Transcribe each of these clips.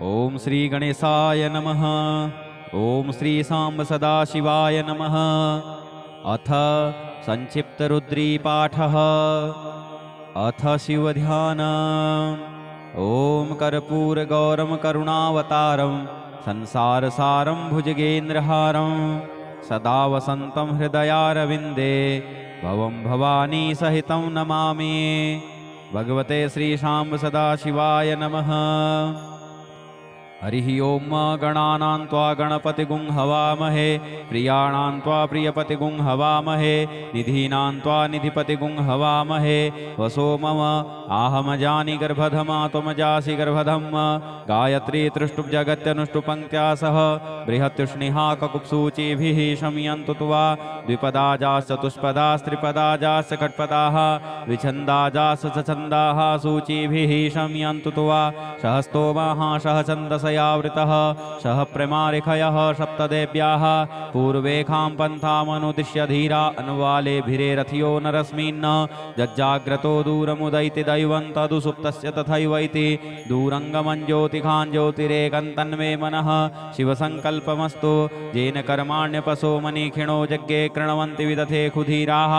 ओम श्री गणेशाय नमः। ओम श्री सांब सदाशिवाय नमः। अथ संक्षिप्तरुद्रीपाठः। अथ शिवध्यानम्। ओम कर्पूरगौरं करुणावतारं संसारसारं भुजगेन्द्रहारं सदा वसन्तं हृदयारविन्दे भवं भवानी सहितं नमामि। भगवते श्री सांब सदाशिवाय नमः। हरिः ओम गणानां त्वा गणपतिगुं हवामहे प्रियाणां त्वा प्रियपतिगुं हवामहे निधीनां त्वा निधिपतिगुं हवामहे वसो मम आहमजानि गर्भधमा त्वमजासि गर्भधम् गायत्री तृष्टुप्जगत्यनुष्टुपङ्क्त्या सह बृहत्युष्णिहा ककुप्सूचिभिः शमयन्तु त्वा द्विपदाजाश्चतुष्पदास्त्रिपदाजाश्च खट्पदाः विछन्दाजाश्च सछन्दाः सूचिभिः शमयन्तु त्वा सहस्तोमाः सहछन्दस यावृतः सह प्रमारिखयः सप्तदेव्याः पूर्वेखां पन्थामनुदिश्य धीरा अनुवालेभिरेरथियो नरस्मिन् जज्जाग्रतो दूरमुदैति दैवं तदुसुप्तस्य तथैवैति दूरङ्गमं ज्योतिखां ज्योतिरेकं तन्मे मनः शिवसङ्कल्पमस्तु येन कर्माण्यपशो मनीखिणो यज्ञे कृण्वन्ति विदथे खुधीराः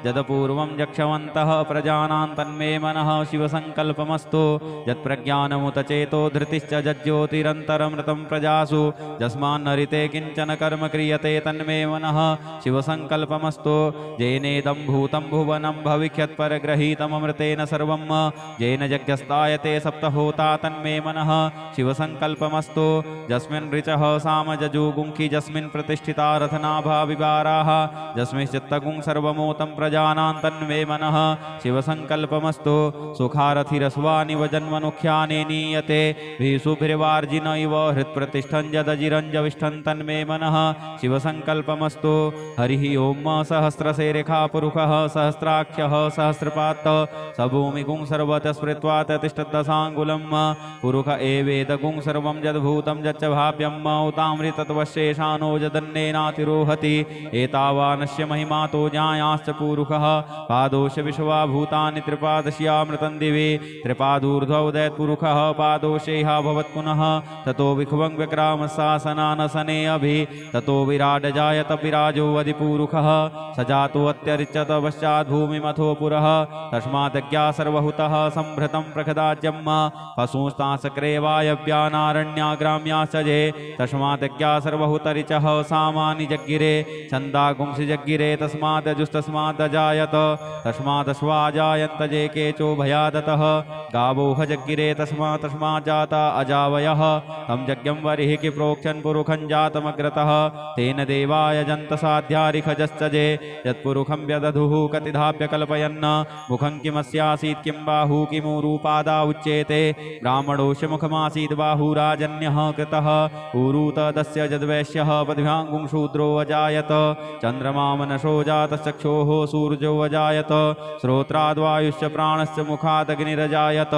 यदपूर्वं यक्षवन्तः प्रजानां तन्मे मनः शिवसङ्कल्पमस्तु यत्प्रज्ञानमुतचेतो धृतिश्च जज्ज्योतिरन्तरमृतं प्रजासु यस्मान्नरिते किञ्चन कर्म क्रियते तन्मे मनः शिवसङ्कल्पमस्तु येनेदं भूतं भुवनं भविष्यत्परगृहीतममृतेन सर्वं येन यज्ञस्तायते सप्तहोता तन्मे मनः शिवसङ्कल्पमस्तु यस्मिन् ऋचः सामजजुगुंखि यस्मिन् प्रतिष्ठिता रथनाभा विवाराः यस्मिंश्चित्तगुं सर्वमोतं प्रजानां तन्मे मनः शिवसङ्कल्पमस्तु सुखारथिरस्वानिव जन्मनुख्यानि नीयते भीषुभिर्वार्जिन इव हृत्प्रतिष्ठं यदजिरञ्जविष्ठं तन्मे मनः शिवसङ्कल्पमस्तु। हरिः ओम सहस्रशेरेखा पुरुषः सहस्राख्यः सहस्रपात् स भूमिगुं सर्वतः स्मृत्वा ततिष्ठदशाङ्गुलं पुरुष एवेदगुं सर्वं यद्भूतं यच्च भाव्यं उतामृतत्वशेषानो यदन्नेनातिरोहति एतावानस्य महिमा तो ज्ञायाश्च पुरुषः पादोश विश्वा भूतानि त्रिपादश्यामृतं दिवे त्रिपादूर्ध्वोदयत्पुरुषः पादोषेह भवत् पुनः ततो विख्वं विक्रामशासनानसने अभि ततो विराड जायत विराजो अधिपुरुषः स जातो अत्यरिच्यत पश्चात् भूमिमथो पुरः तस्मादज्ञा सर्वहुतः संभृतं प्रखदाज्यं पशुस्तांसक्रे वायव्यानारण्याग्राम्याश्चजे तस्मादज्ञा सर्वहुतरिचः सामानि जग्गिरे छन्दागुंसि जग्गिरे तस्मादजुस्तस्मादजायत तस्मादश्वाजायन्त जे केचो भयादतः गावोह जग्गिरे तस्मात् जाता अजावयः तं यज्ञं वरिहि प्रोक्षन् पुरुखं जातमग्रतः तेन देवाय जन्तसाध्यारिखजश्चजे यत्पुरुखं व्यदधुः कतिधाप्य कल्पयन् मुखं किमस्यासीत् किं बाहू किमु रूपादा उच्येते ब्राह्मणोऽस्य मुखमासीत् बाहुराजन्यः कृतः ऊरूतदस्य यद्वैश्यः पद्भ्याङ्गुं शूद्रो अजायत चन्द्रमा मनसो जातश्चक्षोः सूर्यो अजायत श्रोत्राद्वायुश्च प्राणश्च मुखादग्निरजायत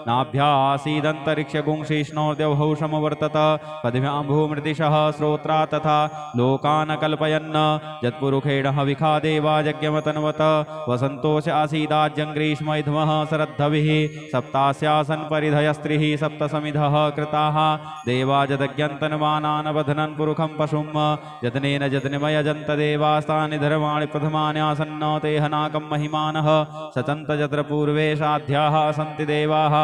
नाभ्यासीदन्तरिक्षगुंशिष्णोर्द्यौः समवर्तत पद्भ्यां भूमृतिशः श्रोत्रा तथा लोकान् कल्पयन् यत्पुरुषेण हविखा देवा यज्ञमतन्वत वसन्तोष आसीदाज्यं ग्रीष्मैध्मः शरद्धविः सप्तास्यासन् परिधयस्त्रिः सप्तसमिधः कृताः देवा यदज्ञन्तन्वानान् बध्नन् पुरुखं पशुं यत्नेन यत्निमयजन्त देवास्तानि धर्माणि प्रथमानि आसन्न तेहनाकं महिमानः सचन्त यत्र पूर्वे साध्याः सन्ति देवाः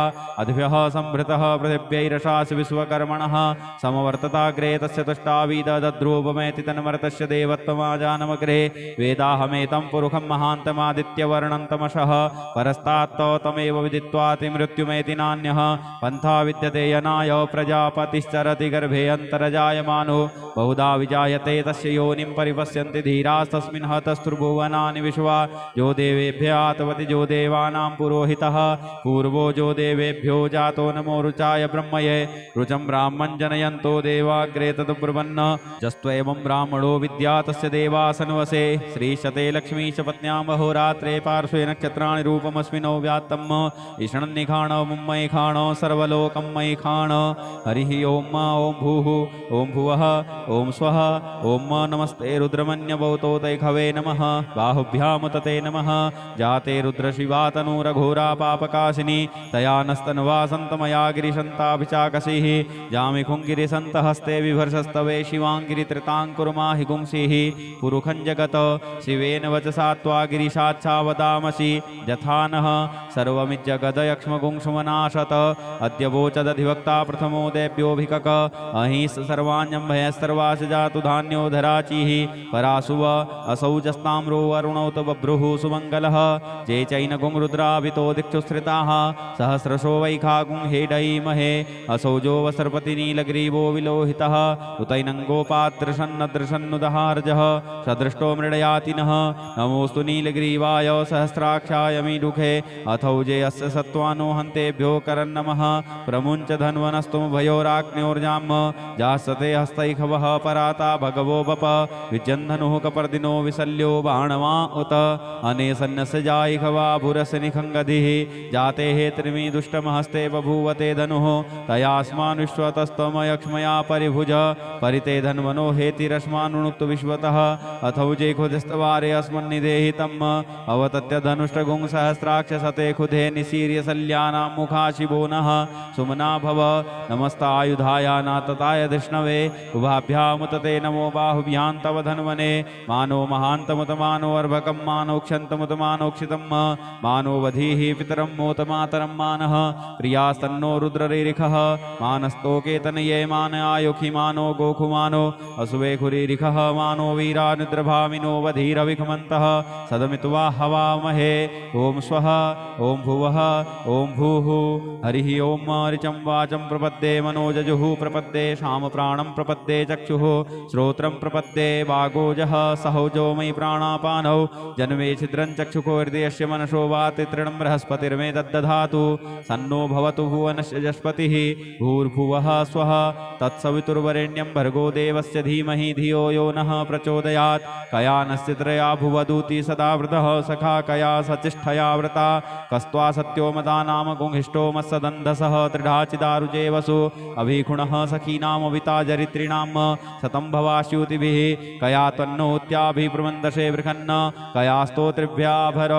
अद्भ्यः संभृतः पृथिव्यैरशासि विश्वकर्मणः समवर्तताग्रे तस्य तुष्टाविदद्रूपमेति तन्मर्तस्य देवत्वमाजानमग्रे वेदाहमेतं पुरुषं महान्तमादित्यवर्णं तमसः परस्तात् तमेव विदित्वाति मृत्युमेति नान्यः पन्था विद्यते यनाय प्रजापतिश्चरति गर्भे अन्तर्जायमानो बहुधा विजायते तस्य योनिं परिपश्यन्ति धीरास्तस्मिन् हतस्त्रिभुवनानि विश्वा जो देवेभ्यातवति जो देवानां पुरोहितः पूर्वो जो देवेभ्यो जातो नमो रुचाय ब्रह्मये रुचं ब्राह्मं जनयन्तो देवाग्रे तदुब्रवन्न जस्त्वेवं ब्राह्मणो विद्या तस्य देवासन्वसे श्रीशते लक्ष्मीश पत्न्यां अहोरात्रे पार्श्वे नक्षत्राणि रूपमस्मिनो व्यात्तम् ईषणन्निखाण मुम्मयि खाण सर्वलोकं मयि खाण हरिः ओम ओम भूः ओम भुवः ॐ स्वः ॐ नमस्ते रुद्रमन्यभौतोतैखवे नमः बाहुभ्यां तते नमः जाते रुद्रशिवातनूरघोरा पापकाशिनी तया नस्तनवासन्तमया गिरिशन्ताभिचाकसिः जामिखुङ्गिरिसन्तहस्ते विभर्षस्तवे शिवाङ्गिरित्रिताङ्कुर्माहि गुंसिः पुरुखं जगत शिवेन वचसा त्वा गिरिशाच्छावदामसि यथा नः सर्वमिज्जगदयक्ष्मगुंसुमनाशत अद्य वोचदधिवक्ता प्रथमो देव्योऽभिकक अहिंस सर्वाण्यं भयस्सर्वास जातु धान्योधराचिः परासुव असौजस्ताम्रो अरुणौत बभ्रुः सुमङ्गलः जे चैनगुं रुद्राभितो दिक्षुस्थिताः सहस्रशो वैखागुं हेडयीमहे असौजो वसर्पतिनीलग्रीवो विलोहितः उतैनङ्गोपादृशन्नदृशन्नुदहार्जः सदृष्टो मृडयातिनः नमोऽस्तु नीलग्रीवाय सहस्राक्षाय मीडुखे अथौजे अस्य सत्त्वानो हन्तेभ्यो करन्नमः प्रमुञ्च धन्वनस्तुमभयोराग्न्योर्जाम् जासते हस्तैखवः पराता भगवो बप विजन्धनुः कपर्दिनो विशल्यो बाणवा उत अनेसन्नस्य जायिखवा भुरस्य निखङ्गधिः जाते हे त्रिमी दुष्टमहस्ते बभूवते धनुः तयास्मान् विश्वतस्तमयक्ष्मया परिभुज परिते धन्वनो हेतिरस्मानुक्तु विश्वतः अथौजे खुदस्तवारे अस्मन्निदेहि तम् अवतत्य धनुष्टगुं सहस्राक्षसते खुदे निशीर्यशल्यानां मुखा शिवो नः सुमना भव नमस्तायुधाय नातताय धृष्णवे उभाभ्यामुतते नमो बाहुभ्यां तव धन्वने मानो महान्तमुतमानो अर्भकं मानोक्षन्तमुतमानोक्षितं मानो वधीः पितरं मोतमातरं मानः प्रियास्तन्नो रुद्ररिरिखः मानस्तोकेतनये मान आयुखि मानो गोखुमानो असुवे खुरीरिखः मानो वीरानुद्रभामिनो वधीरविखमन्तः सदमित्वा हवामहे ॐ स्वः ॐ भुवः ॐ भूः हरिः ॐ ऋचं वाचं प्रपद्ये मनोजजुः प्रपद्ये शामप्राणं प्रपद्ये चक्षुः श्रोत्रं प्रपद्ये वागोजः सहौजो मयि प्राणापानौ जन्मे छिद्रं चक्षुको हृदयस्य मनसो वाति तृणं बृहस्पतिर्मे दद्दधातु सन्नो भवतु भुवनस्य जस्पतिः भूर्भुवः स्वः तत्सवितुर्वरेण्यं भर्गो देवस्य धीमहि धियो यो नः प्रचोदयात् कयानस्य त्रया भुवदूति सदा वृतः सखा कया सचिष्ठया व्रता कस्त्वा सत्यो मदा नाम गुंहिष्टो मत्सदन्धसः त्रिढाचिदारुजे वसु अभिखुणः सखीनामविता जरित्रिणां शतं भवास्यूतिभिः कया त्वन्नोत्याभिप्रमन्दशे बृहन्न कया स्तोत्रिभ्याभर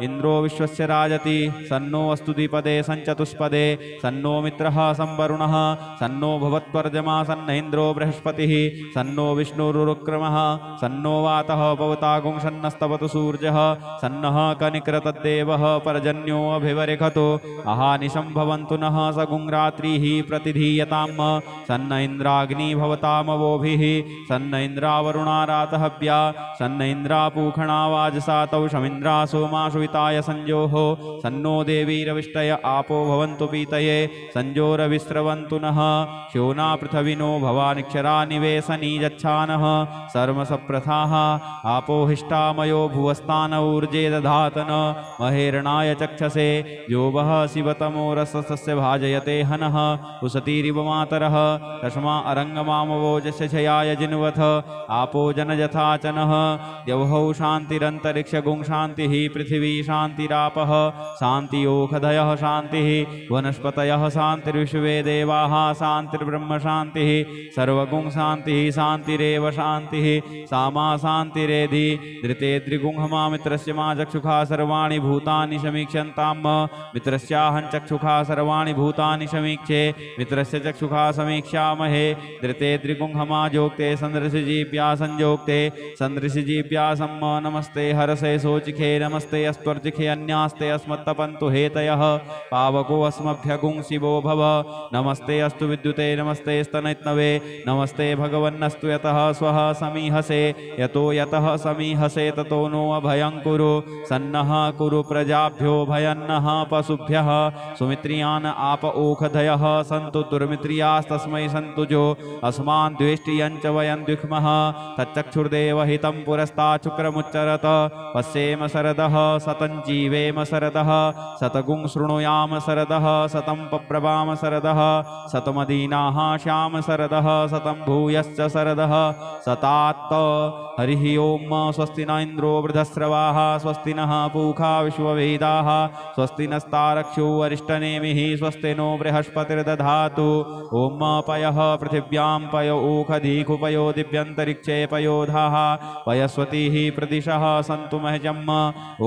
इन्द्रो विश्वस्य राजति सन्नो अस्तु द्विपदे सञ्चतुष्पदे सन्नो मित्रः संवरुणः सन्नो भवत्वर्जमा सन्न इन्द्रो बृहस्पतिः सन्नो विष्णुरुक्रमः सन्नो वातः पवतागुं सन्नस्तवतु सूर्यः सन्नः कनिक्रतद्देवः पर्जन्यो अभिवरिखतो अहानिशं भवन्तु नः सगुं रात्रिः प्रतिधीयतां सन्न इन्द्राग्नि भवतामवोभिः सन्न इन्द्रावरुणारातहव्या सन्न इन्द्रापूखणा वाजसातौ शमिन्द्रा सोमाशुविताय संजोः सन्नो देवीरविष्टय आपो भवन्तु पीतये संजोरविस्रवन्तु नः शोना पृथविनो भवानिक्षरा निवेशनी यच्छानः सर्वसप्रथाः आपो हिष्टामयो भुवस्तान ऊर्जे दधातन महेरणाय चक्षसे यो वः शिवतमो रसस्य भाजयते हनः उसतीरिव मातरः तस्मा अरङ्गमामवोजस्य छयाय जिन्वथ आपो जनयथाचनः द्यौहौ शान्तिरन्तरिक्षगुं शान्तिः पृथिवी शान्तिरापः शान्तियोखधयः शान्तिः वनस्पतयः शान्तिर्विश्वे देवाः शान्तिर्ब्रह्म शान्तिः सर्वगुं शान्तिः शान्तिरेव शान्तिः सामा शान्तिरेधि धृते द्रिगुंहमा मित्रस्य मा चक्षुखा सर्वाणि भूतानि समीक्षन्तां मित्रस्याहं चक्षुखा सर्वाणि भूतानि समीक्षे मित्रस्य चक्षुखा समीक्षामहे धृते द्रिगुंहमा जोक्ते सन्दृशजीव्या संयोक्ते सन्दृशजीव्या सम्म नमस्ते हरसे सोचिखे नमस्ते अस्त्वर्जिखे अन्यास्ते अस्मत्तपन्तु हेतयः पावको अस्मभ्यगुं शिवो भव नमस्ते अस्तु विद्युते नमस्ते स्तनैत्नवे नमस्ते भगवन्नस्तु यतः स्वः समीहसे यतः समीहसे ततो नो अभयं कुरु सन्नः कुरु प्रजाभ्यो भयन्नः पशुभ्यः सुमित्रियान् आप ओखधयः सन्तु दुर्मित्रियास्तस्मै सन्तु जो अस्मान् द्वेष्टियं च वयं द्विक्मः तच्चक्षुर्देव हितं पुरस्तात् शुक्रमुच्चरत पश्येम शरदः शतं जीवेम शरदः शतगुं शृणुयाम शरदः शतं पप्रभाम शरदः शतमदीनाः श्याम शरदः शतं शतं भूयश्च शरदः शतात् हरिः ओम स्वस्ति न इन्द्रो वृद्धस्रवाः स्वस्ति नः पूषा विश्ववेदाः स्वस्ति नस्तारक्षो अरिष्टनेमिः स्वस्ति नो बृहस्पतिर्दधातु ओम पयः पृथिव्यां पयो ओखधीकुपयो दिव्यन्तरिक्षे पयोधाः पयस्वतीः प्रदिशः सन्तु महजम्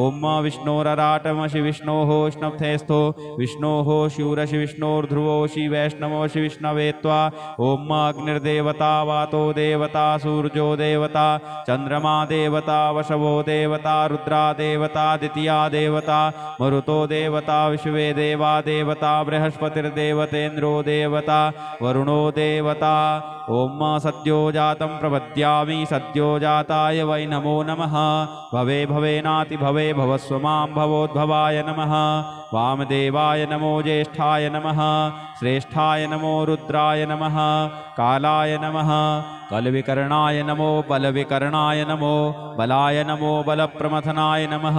ओम विष्णोरराटमसि विष्णोः स्नप्थेस्थो विष्णोः शूरसि विष्णोर्ध्रुवोषि वैष्णवोषि विष्णवे त्वा ओम अग्निर्देवता वातो देवता सूर्यो देवता चंद्रमा देवता वशवो देवता रुद्रा देवता द्वितीया देवता मरुतो देवता विश्वे देवा देवता बृहस्पतिर्देवतेन्द्रो देवता वरुणो देवता ओम सद्यो जातं प्रपद्यामि सद्यो जाताय वै नमो नमः भवे भवेनाति भवे भवस्व मां भवोद्भवाय नमः वामदेवाय नमो ज्येष्ठाय नमः श्रेष्ठाय नमो रुद्राय नमः कालाय नमः कलविकर्णाय नमो बलविकर्णाय नमो बलाय नमो बलप्रमथनाय नमः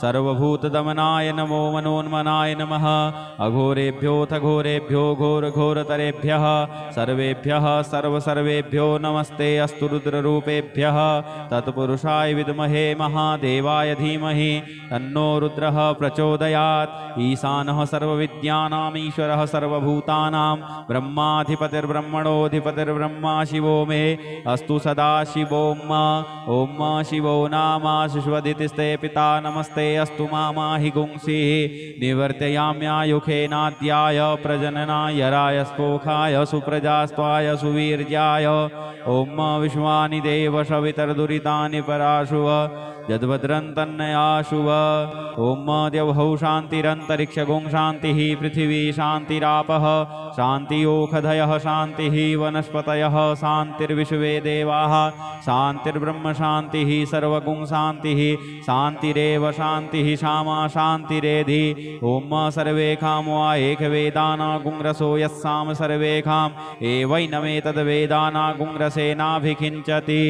सर्वभूतदमनाय नमो मनोन्मनाय नमः अघोरेभ्योऽथ घोरेभ्यो घोरघोरतरेभ्यः सर्वेभ्यः सर्वसर्वेभ्यो नमस्ते अस्तु रुद्ररूपेभ्यः तत्पुरुषाय विद्महे महादेवाय धीमहि तन्नो रुद्रः प्रचोदयात् ईशानः सर्वविद्यानाम् ईश्वरः सर्वभूतानां ब्रह्माधिपतिर्ब्रह्मणोऽधिपतिर्ब्रह्मा शिवो मे अस्तु सदा शिवोम ओम शिवो नाम शिश्वदितिस्ते पिता नमस्ते अस्तु मामाहि गुंसिः निवर्तयाम्यायुखेनाद्याय प्रजननाय राय स्पोखाय सुप्रजास्त्वाय सुवीर्याय ओम विश्वानि देव सवितर्दुरितानि पराशुव यद्भद्रन्तन्नयाशुव ओम द्यौः शान्तिरन्तरिक्षगुं शान्तिः पृथिवी शान्तिरापः शान्तियोखधयः शान्तिः वनस्पतयः शान्तिर्विश्वे देवाः शान्तिर्ब्रह्म शान्तिः सर्वगुं शान्तिः शान्तिरेव शान्तिः श्यामा शान्तिरेधि ओम सर्वेखां वा एकवेदानागुंरसो यस्साम सर्वेखाम् एवैनमेतद्वेदानागुंरसेनाभिखिञ्चति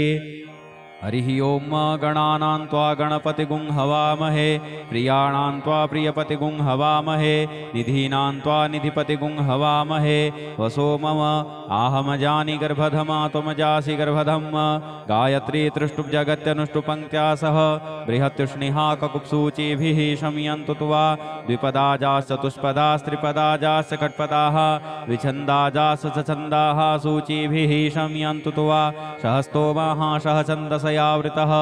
हरिः ओम गणानां त्वा गणपतिगुं हवामहे प्रियाणां त्वा प्रियपतिगुं हवामहे निधीनां त्वा निधिपतिगुं हवामहे वसो मम आहमजानि गर्भधमा त्वमजासि गर्भधम् गायत्री तृष्टुप् जगत्यनुष्टुपङ्क्त्या सह बृहत्युष्णिहा ककुप्सूचिभिः शमयन्तु त्वा द्विपदाजाश्च चतुष्पदास्त्रिपदाजाश्च षट्पदाः विछन्दाजाश्च छन्दाः सूचिभिः शमयन्तु त्वा सहस्तोमाः सहछन्दसयावृतः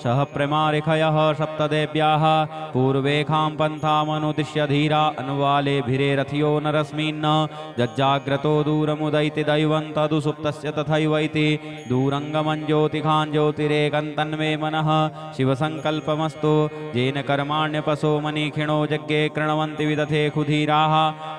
सह प्रमारिखयः सप्तदेव्याः पूर्वेखां पन्थामनुदिश्य धीरा अनुवालेभिरे रथियो नरस्मिन् जज्जाग्रतो दूरमुदैति दैवं तदु सुप्तस्य तथैवैति दूरङ्गमं ज्योतिखां ज्योतिरेकं तन्मे मनः शिवसङ्कल्पमस्तु येन कर्माण्यपशो मनीखिणो यज्ञे कृण्वन्ति विदथे खुधीराः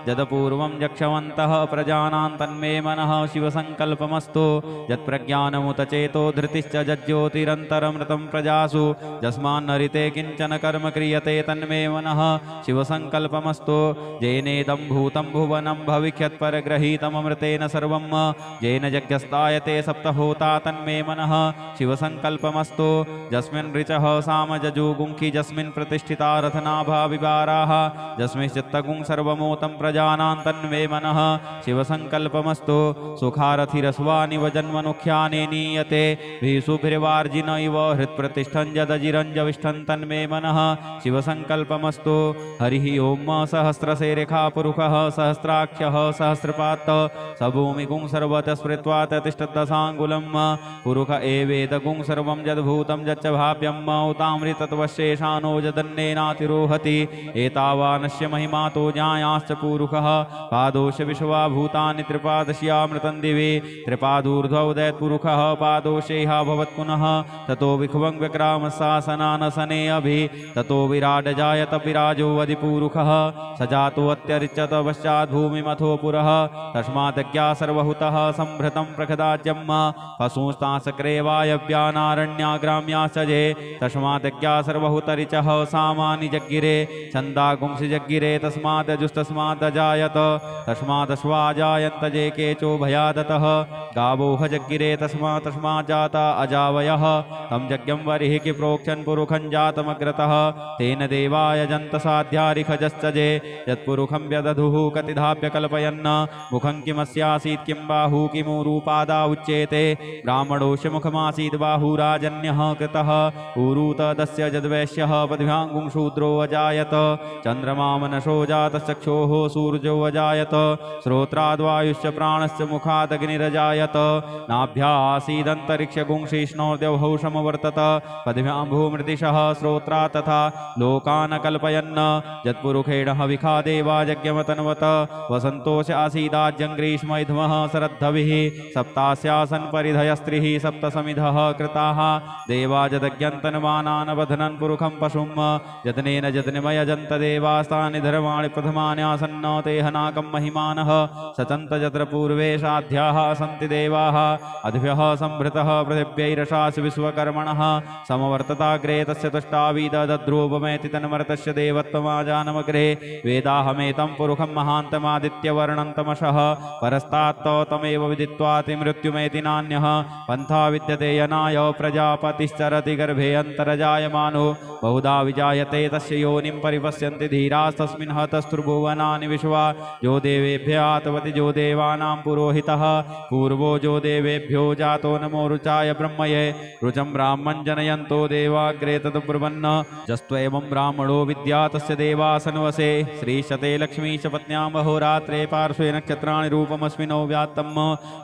यदपूर्वं यक्षवन्तः प्रजानां तन्मे मनः शिवसङ्कल्पमस्तु यत्प्रज्ञानमुत चेतो धृतिश्च जज्ज्योतिरन्तरमृतं प्रजासु यस्मान्नरिते किञ्चन कर्म क्रियते तन्मे मनः शिवसङ्कल्पमस्तु येनेदं भूतं भुवनं भविष्यत्परगृहीतममृतेन सर्वं येन यज्ञस्तायते सप्तहोता तन्मे मनः शिवसङ्कल्पमस्तु यस्मिन् ऋचः सामजजुगुंखि यस्मिन् प्रतिष्ठिता रथनाभा विवाराः यस्मिंश्चित्तगुं सर्वमोतं प्रजानां तन्मे मनः शिवसङ्कल्पमस्तु सुखारथिरस्वानि वजन्मनुख्यानि नीयते भीषुभिर्वार्जिन इव हृत्प्रतिष्ठं यदजिरञ्जविष्ठं तन्मे मनः शिवसङ्कल्पमस्तु हरिः ओम सहस्रशेरेखा पुरुषः सहस्राख्यः सहस्रपात् सभूमिगुं सर्वतः स्मृत्वा ततिष्ठदशाङ्गुलं पुरुष एवेदगुं सर्वं यद्भूतं यच्च भाव्यं उतामृतत्वशेषानो यदन्नेनातिरोहति एतावानस्य महिमातो ज्ञायाश्च पुरुषः पादोश विश्वा भूतानि त्रिपादश्यामृतं दिवे त्रिपादूर्ध्वौ दैत्पुरुषः पादोषेह भवत् पुनः ततो विख्वं व्यक्रामशासनानसने अभि ततो विराट जायत विराजो अधिपुरुषः स जातो अत्यरिच्यत पश्चात् भूमिमथो पुरः तस्मादज्ञा सर्वहुतः संभृतं प्रखदाज्यं पशुंस्तांसक्रे वायव्यानारण्याग्राम्याश्च जे तस्मादज्ञा सर्वहुतरिचः सामानि जग्गिरे छन्दागुंसि जग्गिरे तस्मादजुस्तस्मादजायत तस्मादश्वाजायन्त जे केचो भयादतः गावोह जग्गिरे तस्मात् जाता अजावयः तं यज्ञं वरिहि प्रोक्षन् पुरुखं जातमग्रतः तेन देवा यजन्त साध्यारिखजश्चजे यत्पुरुखं व्यदधुः कतिधाप्य कल्पयन् मुखं किमस्यासीत् किं बाहू किमुरूपादा उच्येते ब्राह्मणोऽस्य मुखमासीत् बाहुराजन्यः कृतः ऊरूतदस्य यद्वैश्यः पद्भ्याङ्गुं शूद्रो अजायत चन्द्रमा मनसो जातश्चक्षोः सूर्यो अजायत श्रोत्राद्वायुश्च प्राणश्च मुखादग्निरजायत नाभ्यासीदन्तरिक्षगुंशिष्णोर्द्यौः समवर्तत पद्भ्यां भूमृतिशः श्रोत्रा तथा लोकान् कल्पयन् यत्पुरुषेण हविखा देवा यज्ञमतन्वत वसन्तोष आसीदाज्यं ग्रीष्मैध्मः शरद्धविः सप्तास्यासन् परिधयस्त्रिः सप्तसमिधः कृताः देवा यदज्ञन्तन्मानान् बध्नन् पुरुखं पशुं यत्नेन यत्निमयजन्त देवास्तानि धर्माणि प्रथमानि आसन्न ते हनाकं महिमानः सचन्त यत्र पूर्वे साध्याः सन्ति देवाः अद्भ्यः संभृतः पृथिव्यैरशासि विश्वकर्मणः समवर्तताग्रे तस्य तुष्टावीदद्रूपमेति तन्मर्तस्य देवत्वमाजानमग्रे वेदाहमेतं पुरुखं महान्तमादित्यवर्णं तमसः परस्तात् तमेव विदित्वाति मृत्युमेति नान्यः पन्था विद्यते यनाय प्रजापतिश्चरति गर्भे अन्तर्जायमानो बहुधा विजायते तस्य योनिं परिपश्यन्ति धीरास्तस्मिन् हतस्त्रिभुवनानि विश्वा यो देवेभ्यातवति जो देवानां पुरोहितः पूर्वो जो देवेभ्यो जातो नमो रुचाय ब्रह्मये रुचं ब्राह्मं जनयन्तो देवाग्रे तद्ब्रुवन् जस्त्वेवं ब्राह्मणो विद्या तस्य देवासन्वसे श्रीशते लक्ष्मीश पत्न्यां अहोरात्रे पार्श्वे नक्षत्राणि रूपमस्मिनो व्यात्तम्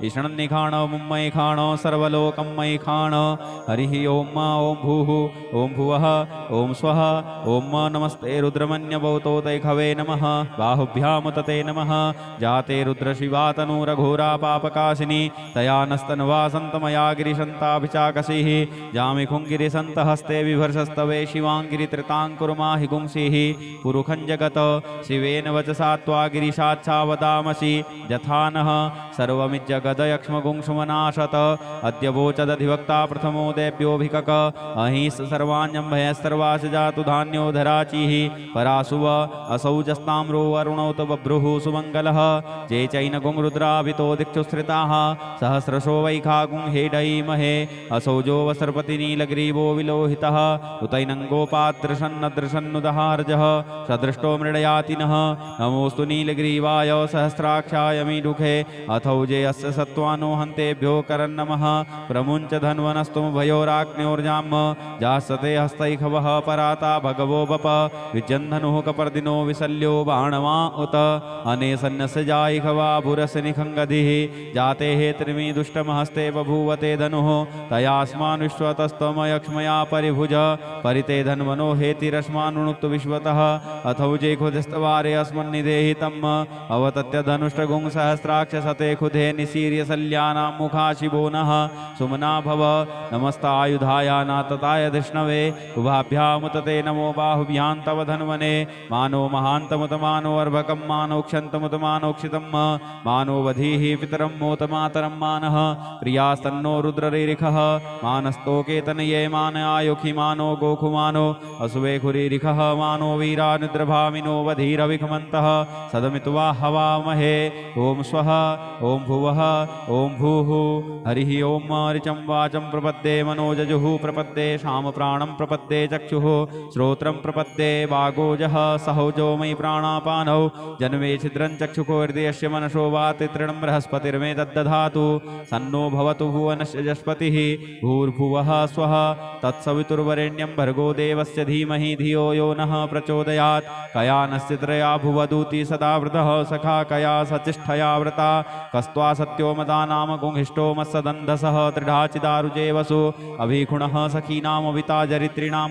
ईषणन्निखाण मुम्मयि खाण सर्वलोकं मयि खाण हरिः ओं भूः ओं भुवः ओं स्वः ओं नमस्ते रुद्रमन्यभौतोतैखवे नमः बाहुभ्यां तते नमः जाते रुद्रशिवातनुरघोरा पापकाशिनी तया नस्तन्वासन्तमया गिरिशन्ताभिचाकसिः जामिखुङ्गिरिसन्तहस्ते विभर्षस्तवे शिवाङ्गिरित्रिताङ्कुर्माहि गुंसिः पुरुखं जगत शिवेन वचसा त्वा गिरिशाच्छावदामसि यथा नः सर्वमिज्जगदयक्ष्मगुंसुमनाशत अद्य वोचदधिवक्ता प्रथमो देभ्योऽभिकक अहिंस सर्वाण्यं भयस्तर्वास जातु धान्यो धराचिः परासुव असौजस्ताम्रो वरुणौत बभ्रुः सुमङ्गलः जे चैन गुंरुद्रावितो दिक्षुश्रिताः सहस्रशो वैखागुं हेडयीमहे असौजो वसर्पतिनीलग्रीवो विलोहितः उतैनङ्गोपादृशन्नदृशन्नुदहार्जः सदृष्टो मृडयातिनः नमोऽस्तु नीलग्रीवाय सहस्राक्षाय मीडुखे अथौजे अस्य सत्त्वानो हन्तेभ्यो करन्नमः प्रमुञ्च धन्वनस्तुमभयोराग्न्योर्जाम् जासते हस्तैखवः पराता भगवो बप विजन्धनुः कपर्दिनो विशल्यो बाणवा उत अनेसन्नस्य जायिखवा भुरस्य निखङ्गधिः जाते हे त्रिमि दुष्टमहस्ते बभूवते धनुः तयास्मानुष्वतस्तमयक्ष्मया परिभुज परिते धन्वनो हेतिरस्मानुक्तु विश्वतः अथौजे खुदस्तवारे अस्मन्निदेहि तम् अवतत्य धनुष्टगुं सहस्राक्षसते खुदे निशीर्य शल्यानां मुखा शिवो नः सुमना भव नमस्तायुधाय नातताय धृष्णवे उभाभ्यामुतते नमो बाहुभ्यां तव धन्वने मानो महान्तमुतमानो अर्भकं मानो क्षन्तमुतमानोक्षितं मानो वधीः पितरं मोतमातरं मानः प्रियास्तन्नो रुद्ररिरिखः मानस्तोकेतनये मान आयुखि मानो गोखुमानो असुवे खुरिरिखः मानो वीरानिद्रभामिनो वधीरविखमन्तः सदमित्वा हवामहे ओं स्वः ओं भुवः ओं भूः हरिः ओं ऋचं वाचं प्रपद्ये मनोजजुः प्रपद्ये शामप्राणं प्रपद्ये चक्षुः श्रोत्रं प्रपद्ये वागोजः सहौजो मयि प्राणापानौ जन्मे छिद्रं चक्षुको हृदयस्य मनसो वाति तृणं बृहस्पतिर्मे दद्दधातु सन्नो भवतु भुवनस्य जस्पतिः भूर्भुवः स्वः तत्सवितुर्वरेण्यं भर्गो देवस्य धीमहि धियो यो नः प्रचोदयात् कयानस्य त्रया भुवदूति सदा वृतः सखा कया सचिष्ठया व्रता कस्त्वा सत्यो मदा नाम गुंहिष्टो मत्सदन्धसः त्रिढाचिदारुजे वसु अभिखुणः सखीनामविता जरित्रिणां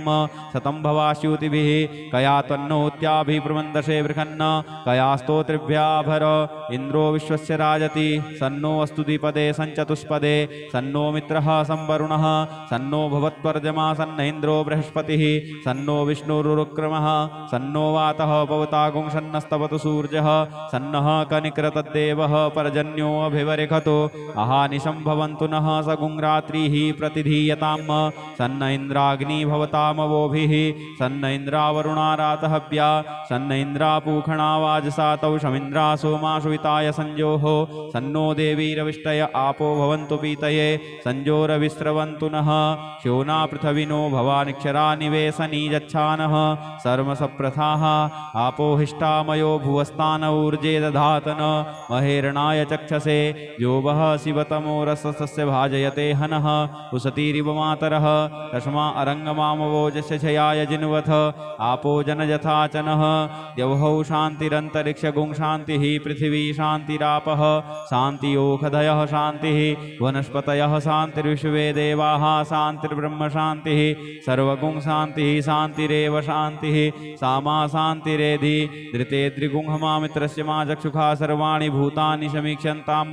शतं भवास्यूतिभिः कया त्वन्नोत्याभिप्रमन्दशे बृहन्न कया स्तोत्रिभ्याभर इन्द्रो विश्वस्य राजति सन्नो अस्तु द्विपदे सञ्चतुष्पदे सन्नो मित्रः संवरुणः सन्नो भवत्वर्जमा सन्न इन्द्रो बृहस्पतिः सन्नो विष्णुरुक्रमः सन्नो वातः पवतागुं सन्नस्तवतु सूर्यः सन्नः कनिक्रतद्देवः पर्जन्यो अभिवरिखतो अहानिशं भवन्तु नः सगुं रात्रिः प्रतिधीयतां सन्न इन्द्राग्नि भवतामवोभिः सन्न इन्द्रावरुणारातहव्या सन्न इन्द्रापूखणा वाजसातौ शमिन्द्रा सोमाशुविताय संजोः सन्नो देवीरविष्टय आपो भवन्तु पीतये संजोरविस्रवन् ब्रवन्तु नः श्योना पृथविनो भवानिक्षरा निवेशनी यच्छानः सर्वसप्रथाः आपोहिष्टामयो भुवस्तान ऊर्जे दधातन महेरणाय चक्षसे जो वः शिवतमो रसस्य भाजयते हनः उसतीरिव मातरः तस्मा अरङ्गमामवोजस्य छयाय जिन्वथ आपो जनयथाचनः द्यौः शान्तिरन्तरिक्षगुं शान्तिः पृथिवी शान्तिरापः शान्तियोखधयः शान्तिः वनस्पतयः शान्तिर्विश्वे देवाः शान्तिर्ब्रह्म शान्तिः सर्वगुं शान्तिः शान्तिरेव शान्तिः सामा शान्तिरेधि धृते द्रिगुंहमा मित्रस्य मा चक्षुषा सर्वाणि भूतानि समीक्ष्यन्ताम्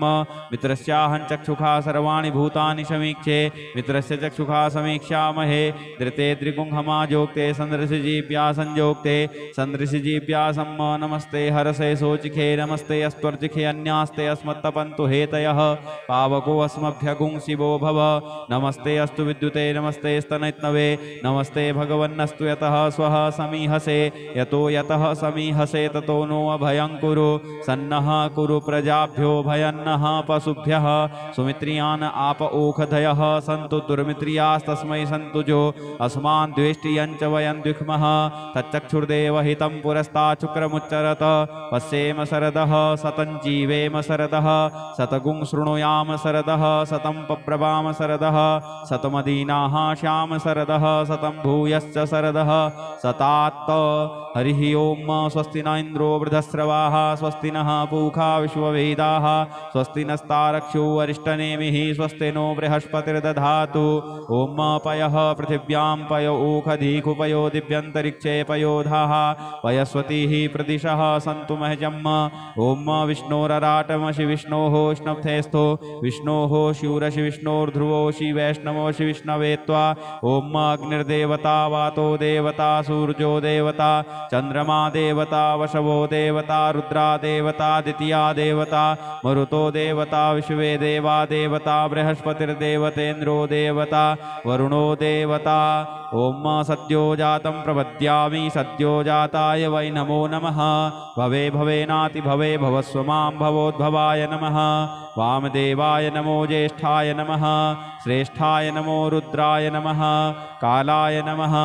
मित्रस्याहं चक्षुषा सर्वाणि भूतानि समीक्षे मित्रस्य चक्षुषा समीक्षामहे धृते द्रिगुंहमा जोक्ते सन्दृशजीव्या संयोक्ते सन्दृशजीव्या सम्म नमस्ते हरसे सोचिखे नमस्ते अस्पर्जिखे अन्यास्ते अस्मत्तपन्तु हेतयः पावको अस्मभ्यगुं शिवो भव नमस्ते अस्तु विद्युते नमस्ते स्तनैत्नवे नमस्ते भगवन्नस्तु यतः स्वः समीहसे यतो यतः समीहसे ततो नो अभयं कुरु सन्नः कुरु प्रजाभ्यो भयन्नः पशुभ्यः सुमित्रियान् आप ओखधयः सन्तु दुर्मित्रियास्तस्मै सन्तु जो अस्मान् द्वेष्टियं च वयं द्विक्मः तच्चक्षुर्देवहितं पुरस्ताच्छुक्रमुच्चरत पश्येम शरदः सतं जीवेम शरदः शतगुं शृणुयाम शरदः शतं पप्रभाम शरदः शतमदीनाः श्याम शरदः शतं भूयश्च शरदः शतात्त हरिः ओम स्वस्ति न इन्द्रो वृधस्रवाः स्वस्ति नः पूषा विश्ववेदाः स्वस्ति नस्तारक्षो अरिष्टनेमिः स्वस्ति नो बृहस्पतिर्दधातु ओम पयः पृथिव्यां पयो ऊखधीकुपयो दिव्यन्तरिक्षे पयोधाः पयस्वतीः प्रदिशः सन्तु महजम् ओम विष्णोरराटमशि विष्णोः स्नप्थेस्थो विष्णोः शिवरशि विष्णोर्ध्रुवोषि वैष्णवोषि विष्णवे त्वा ओम अग्निर्देवता वातो देवता सूर्यो देवता चंद्रमा देवता वशवो देवता रुद्रा देवता द्वितीया देवता मरुतो देवता विश्वे देवा देवता बृहस्पतिर्देवतेन्द्रो देवता वरुणो देवता ओम सद्यो जातं प्रपद्यामि सद्यो जाताय वै नमो नमः भवे भवेनाति भवे भवस्व मां भवोद्भवाय नमः वामदेवाय नमो ज्येष्ठाय नमः श्रेष्ठाय नमो रुद्राय नमः कालाय नमः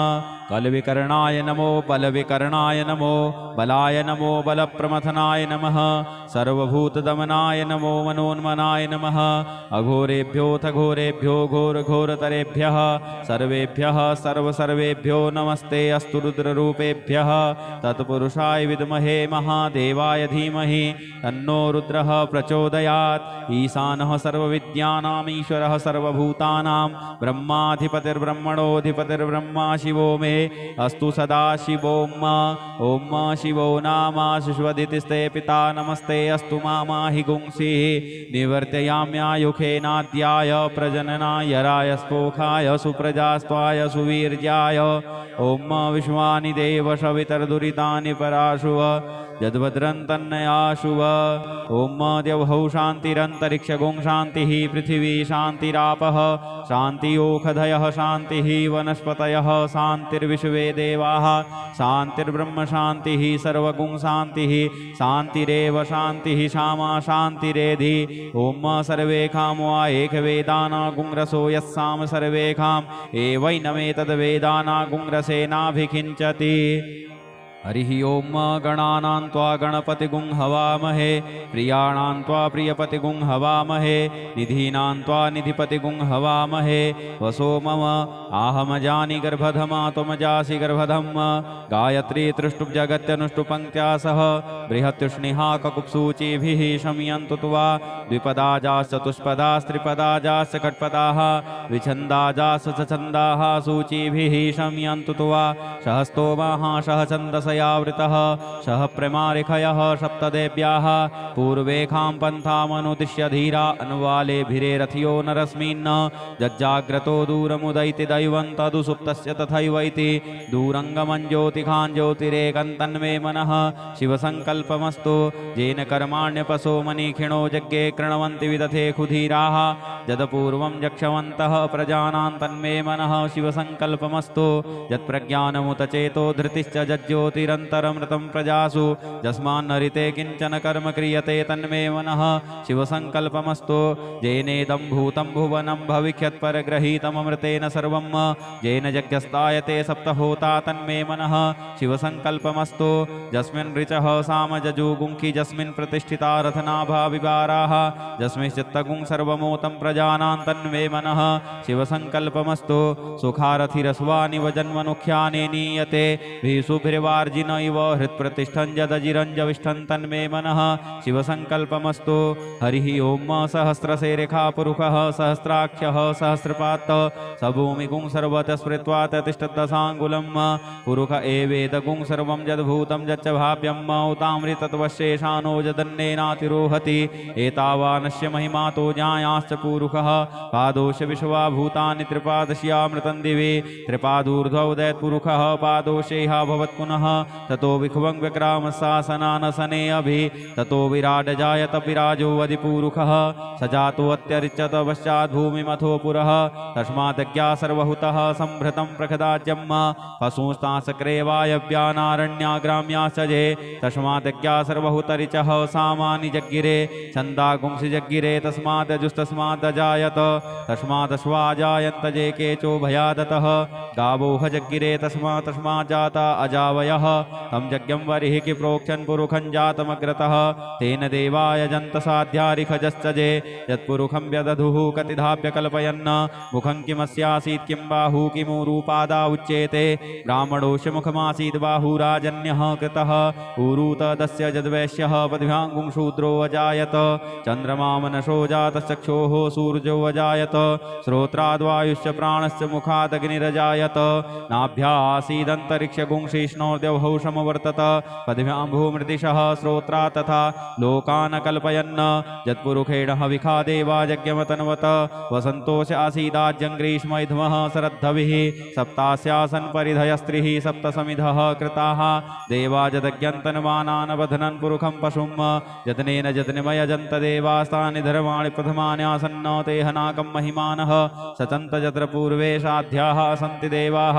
कलविकर्णाय नमो बलविकर्णाय नमो बलाय नमो बलप्रमथनाय नमः सर्वभूतदमनाय नमो मनोन्मनाय नमः अघोरेभ्योऽथ घोरेभ्यो घोरघोरतरेभ्यः सर्वेभ्यः सर्वसर्वेभ्यो नमस्ते अस्तु रुद्ररूपेभ्यः तत्पुरुषाय विद्महे महादेवाय धीमहि तन्नो रुद्रः प्रचोदयात् ईशानः सर्वविद्यानाम् ईश्वरः सर्वभूतानां ब्रह्माधिपतिर्ब्रह्मणोऽधिपतिर्ब्रह्मा शिवो मे अस्तु सदा शिवोम ओम शिवो नाम शिश्वदितिस्ते पिता नमस्ते अस्तु मामाहि गुंसिः निवर्तयाम्यायुखेनाद्याय प्रजननाय राय स्पोखाय सुप्रजास्त्वाय सुवीर्याय ओम विश्वानि देव सवितर्दुरितानि पराशुव यद्भद्रं तन्नयाशुव ओम द्यौः शान्तिरन्तरिक्षगुं शान्तिः पृथिवी शान्तिरापः शान्तियोखधयः शान्तिः वनस्पतयः शान्तिर्विश्वे देवाः शान्तिर्ब्रह्म शान्तिः सर्वगुं शान्तिः शान्तिरेव शान्तिः सामा शान्तिरेधि ओम सर्वेखां वा एकवेदानागुंरसो यस्साम सर्वेखां एवैनमेतद्वेदानागुंरसेनाभिखिञ्चति हरिः ओम गणानां त्वा गणपतिगुं हवामहे प्रियाणां त्वा प्रियपतिगुं हवामहे निधीनां त्वा निधिपतिगुं हवामहे वसो मम आहमजानि गर्भधमा त्वमजासि गर्भधम् गायत्री तृष्टुप्जगत्यनुष्टुपङ्क्त्या सह बृहत्युष्णिहाककुप्सूचिभिः शमयन्तु त्वा द्विपदाजाश्चतुष्पदास्त्रिपदाजाश्च षट्पदाः विछन्दाजाश्च छन्दाः सूचिभिः शमयन्तु त्वा सहस्तोमाः सहछन्दसयावृतः सह प्रमारिखयः सप्तदेव्याः पूर्वेखां पन्थामनुदिश्य धीरा अन्वालेभिरेरथियो नरस्मिन् जज्जाग्रतो दूरमुदैति दैवं तदुसुप्तस्य तथैवैति दूरङ्गमं ज्योतिखां ज्योतिरेकं तन्मे मनः शिवसङ्कल्पमस्तु येन कर्माण्यपशो मनीखिणो यज्ञे कृणवन्ति विदथे खुधीराः यदपूर्वं यक्षवन्तः प्रजानां तन्मे मनः शिवसङ्कल्पमस्तु यत्प्रज्ञानमुतचेतो धृतिश्च जज्ज्योतिरन्तरमृतं प्रजासु यस्मान्नरिते किञ्चन कर्म क्रियते तन्मे मनः शिवसङ्कल्पमस्तु येनेदं भूतं भुवनं भविष्यत्परग्रहीतममृतेन सर्वं येन यज्ञस्तायते सप्तहोता तन्मे मनः शिवसङ्कल्पमस्तु यस्मिन् ऋचः सामजजुगुंखि यस्मिन् प्रतिष्ठिता रथनाभा विवाराः यस्मिंश्चित्तगुं सर्वमोतं प्रजानां तन्मे मनः शिवसङ्कल्पमस्तु सुखारथिरस्वानिव जन्मनुख्यानि नीयते भीषुभिर्वार्जिन इव हृत्प्रतिष्ठं यदजिरञ्जविष्ठं तन्मे मनः शिवसङ्कल्पमस्तु हरिः ओम सहस्रशेरेखा पुरुषः सहस्राक्षः सहस्रपात् सभूमिगुं सर्वतः स्मृत्वा ततिष्ठदशाङ्गुलं पुरुष एवेदगुं सर्वं यद्भूतं यच्च भाव्यं उतामृतत्वशेषानो यदन्नेनातिरोहति एतावानस्य महिमातो ज्ञायाश्च पुरुषः पादोश विश्वा भूतानि त्रिपादस्यामृतं दिवे त्रिपादूर्ध्वोदयत्पुरुषः पादोषेह भवत् पुनः ततो विख्वं विक्रामशासनानसने अभि ततो विराडजायत विराजो अधिपुरुषः सजातो अत्यरिच्यत पश्चात् भूमिमथो पुरः तस्मादज्ञा सर्वहुतः संभृतं प्रखदाज्यं पशुंस्तांसक्रे वायव्यानारण्याग्राम्याश्चजे तस्मादज्ञा सर्वहुतरिचः सामानि जग्गिरे छन्दागुंसि जग्गिरे तस्मादजुस्तस्मादजायत तस्मादश्वाजायन्त जे केचो भयादतः गावोह जग्गिरे तस्माजाता अजावयः तं यज्ञं वरिः कि प्रोक्षन् पुरुषं जातमग्रतः तेन देवाय जन्तसाध्यारिखजश्चजे यत्पुरुषं व्यदधुः कतिधाप्य कल्पयन् मुखं किमस्यासीत् किं बाहू किमु रूपादा उच्येते ब्राह्मणोऽस्य मुखमासीत् बाहुराजन्यः कृतः ऊरू तदस्य यद्वैश्यः पद्भ्याङ्गुं शूद्रो अजायत चन्द्रमा मनसो जातश्चक्षोः सूर्यो अजायत श्रोत्राद्वायुश्च प्राणश्च मुखादग्निरजायत नाभ्यासीदन्तरिक्षगुंशिष्णोर्द्यौषमवर्तत पद्भ्यां भूमृतिशः श्रोत्रा तथा लोकान् कल्पयन् यत्पुरुषेण हविखा देवा यज्ञमतन्वत वसन्तोष आसीदाज्यङ्ग्रीष्मैध्मः शरद्धविः सप्तास्यासन् परिधयस्त्रिः सप्तसमिधः कृताः देवा यदज्ञन्तन्वानानबध्नन् पुरुषं पशुं यतनेन यतनिमयजन्त देवास्तानि धर्माणि प्रथमानि आसन्न तेहनाकं महिमानः सचन्त यत्र पूर्वे साध्याः सन्ति देवाः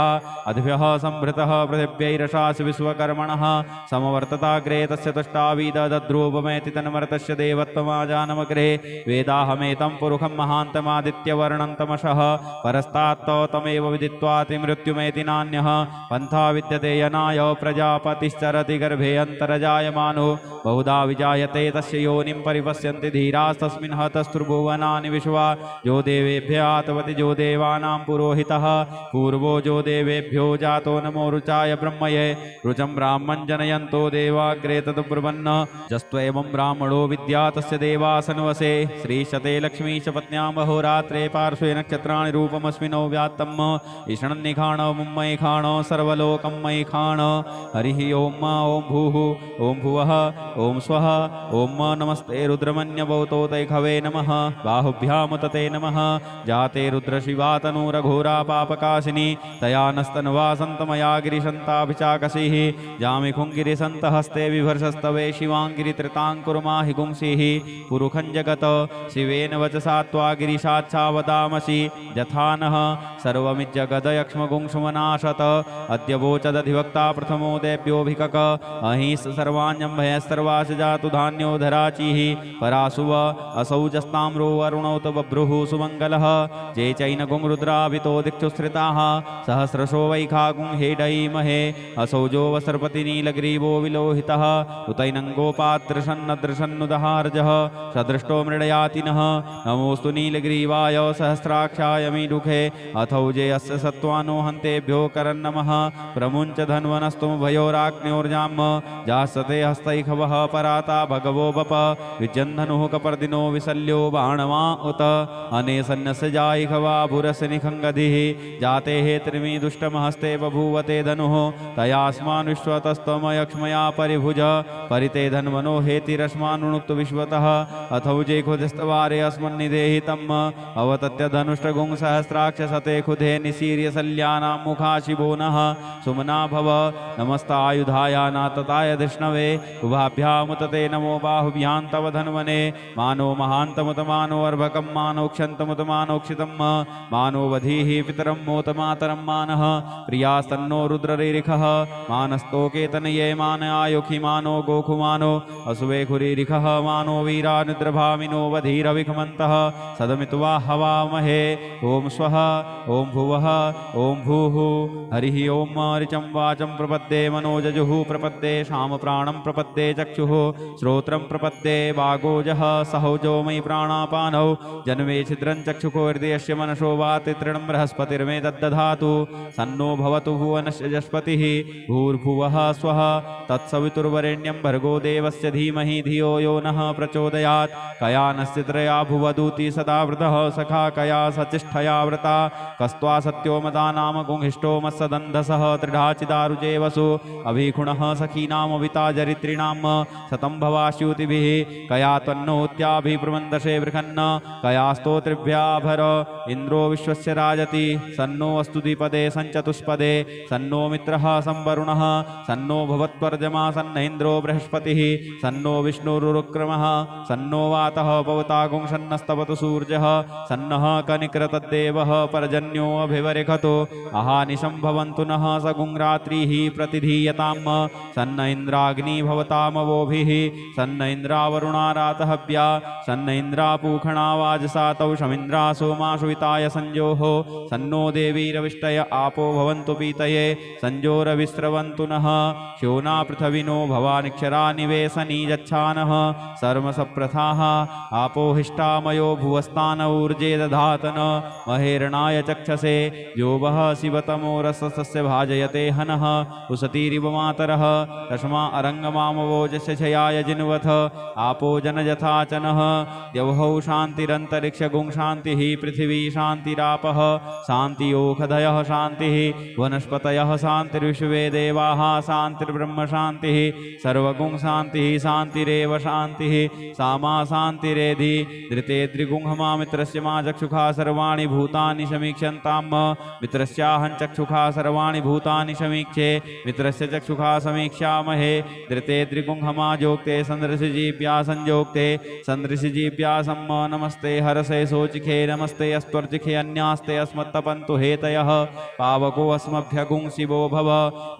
अद्भ्यः संभृतः पृथिव्यैरशासि विश्वकर्मणः समवर्तताग्रे तस्य तुष्टावीदद्रूपमेति तन्मर्तस्य देवत्वमाजानमग्रे वेदाहमेतं पुरुषं महान्तमादित्यवर्णं तमसः परस्तात् तमेव विदित्वाति मृत्युमेति नान्यः पन्था विद्यते यनाय प्रजापतिश्चरति गर्भे अन्तर्जायमानो बहुधा विजायते तस्य योनिं परिपश्यन्ति धीरास्तस्मिन् हतस्त्रिभुवनानि विश्वा यो देवेभ्यातवति जो देवानां पुरोहितः पूर्वो जो देवेभ्यो जातो नमो रुचाय ब्रह्मये रुचं ब्राह्मं जनयन्तो देवाग्रे तद्ब्रुवन् जस्त्वेवं ब्राह्मणो विद्या तस्य देवासन्वसे श्रीशते लक्ष्मीश पत्न्यां अहोरात्रे पार्श्वे नक्षत्राणि रूपमस्मिनो व्यात्तम् ईषणन्निखाणो मुम्मयि खाणो सर्वलोकं मयि खाण हरिः ओम भूः ओं भुवः ओं स्वः ओं नमस्ते रुद्रमन्यभौतो तैखवे नमः बाहुभ्यामुतते नमः जाते रुद्रशिवातनूरघोरा पापकाशिनी तया नस्तन्वासन्तमया गिरिशन्ताभिचाकसिः जामिखुङ्गिरिसन्तहस्ते विभर्षस्तवे शिवाङ्गिरित्रिताङ्कुर्माहि गुंसिः पुरुखं जगत शिवेन वचसा त्वा गिरिशाच्छावदामसि यथा नः सर्वमिज्जगदयक्ष्मगुंसुमनाशत अद्य वोचदधिवक्ता प्रथमो देव्योऽभिकक अहिंस सर्वाण्यं भयस्तर्वास जातु धान्योधराचिः परासुव असौजस्ताम्रो वरुणौ तव बभ्रुः सुमङ्गलः जे चैनगुं रुद्राभितो दिक्षुश्रिताः सहस्रशो वैखागुं हेडयीमहे असौजो वसर्पतिनीलग्रीवो विलोहितः उतैनं गोपादृशन्नदृशन्नुदहार्जः सदृष्टो मृडयातिनः नमोऽस्तु नीलग्रीवाय सहस्राक्षाय मीडुखे अथौजे अस्य सत्त्वानो हन्तेभ्यो करन्नमः प्रमुञ्च धन्वनस्तु भयोराग्न्योर्जाम् जासते हस्तैखवः पराता भगवो बप विजन्धनुः कपर्दिनो विशल्यो बाणवा उत अनेसन्नस्य जायिखवा भुरस्य निखङ्गधिः जाते हे त्रिमी दुष्टमहस्ते बभूवते धनुः तयास्मान् विश्वतस्तमयक्ष्मया परिभुज परिते धन्वनो हेतिरस्मानुक्तु विश्वतः अथौजे खुदस्तवारे अस्मन्निदेहितम् अवतत्य धनुष्टगुं सहस्राक्षसते खुदे निशीर्य शल्यानां मुखाशिभो नः सुमना भव नमस्तायुधाय नातताय धृष्णवे उभाभ्यामुतते नमो बाहुभ्यां तव धन्वने मानो महान्तमुत मानो अर्भक मानोपकं मानोक्षन्तमुतमानोक्षितं मानोवधीः पितरं मोतमातरं मानः प्रियास्तन्नो रुद्ररीरिखः मानस्तोकेतनये मान आयुखि मानो गोखुमानो असुवे खुरीरिखः मानो वीरा निद्रभामिनो वधीरविखमन्तः सदमित्वा हवामहे ॐ स्वः ॐ भुवः ॐ भूः हरिः ॐ ऋचं वाचं प्रपद्ये मनोजजुः प्रपद्ये शामप्राणं प्रपद्ये चक्षुः श्रोत्रं प्रपद्ये वागोजः सहोजो मयि प्राणापानौ जन्मे छिद्रं चक्षुको हृदयस्य मनसो वातितृणं बृहस्पतिर्मे दद्दधातु सन्नो भवतु भुवनस्य जस्पतिः भूर्भुवः स्वः तत्सवितुर्वरेण्यं भर्गो देवस्य धीमहि धियो यो नः प्रचोदयात् कयानस्य त्रया भुवदूति सदा वृतः सखा कया सचिष्ठया व्रता कस्त्वा सत्यो मदा नाम गुंहिष्ठो मत्सदन्धसः त्रिढाचिदारुजे वसु अभिखुणः सखीनामविता जरित्रिणां शतं भवास्यूतिभिः कया त्वन्नोत्याभिप्रमन्दशे बृहन्न कया स्तोत्रिभ्याभर इन्द्रो विश्वस्य राजति सन्नो अस्तु द्विपदे सञ्चतुष्पदे सन्नो मित्रः संवरुणः सन्नो भवत्वर्जमा सन्न इन्द्रो बृहस्पतिः सन्नो विष्णुरुक्रमः सन्नो वातः पवतागुं सन्नस्तवतु सूर्यः सन्नः कनिक्रतद्देवः पर्जन्यो अभिवरिखतो अहानिशं भवन्तु नः सगुं रात्रिः प्रतिधीयतां सन्न इन्द्राग्नि भवतामवोभिः सन्न इन्द्रावरुणारातहव्या सन्न इन्द्रापूखणा वाजसातौ शमिन्द्रा सोमाशुविताय संजोः सन्नो देवीरविष्टय आपो भवन्तु पीतये संजोरविस्रवन्तु नः श्योना पृथविनो भवानिक्षरा निवेशनी यच्छानः सर्वसप्रथाः आपो हिष्टामयो भुवस्तान ऊर्जे दधातन महेरणाय चक्षसे जो वः शिवतमो रसस्य भाजयते हनः उसतीरिव मातरः तस्मा अरङ्गमामवोजशयाय जिन्वथ आपो जनयथाचनः द्यौः शान्तिरन्तरिक्षगुं शान्तिः पृथिवी शान्तिरापः शान्तियोखधयः शान्तिः वनस्पतयः शान्तिर्विश्वे देवाः शान्तिर्ब्रह्म शान्तिः सर्वगुं शान्तिः शान्तिरेव शान्तिः सामा शान्तिरेधि धृते द्रिगुंहमा मित्रस्य मा चक्षुखा सर्वाणि भूतानि समीक्षन्तां मित्रस्याहं चक्षुखा सर्वाणि भूतानि समीक्षे मित्रस्य चक्षुखा समीक्षामहे धृते द्रिगुंहमा जोक्ते सन्दृशजीव्या संयोक्ते सन्दृशजीव्या सम्म नमस्ते हरसे सोचिखे नमस्ते अस्त्वर्जिखे अन्यास्ते अस्मत्तपन्तु हेतयः पावको अस्मभ्यगुं शिवो भव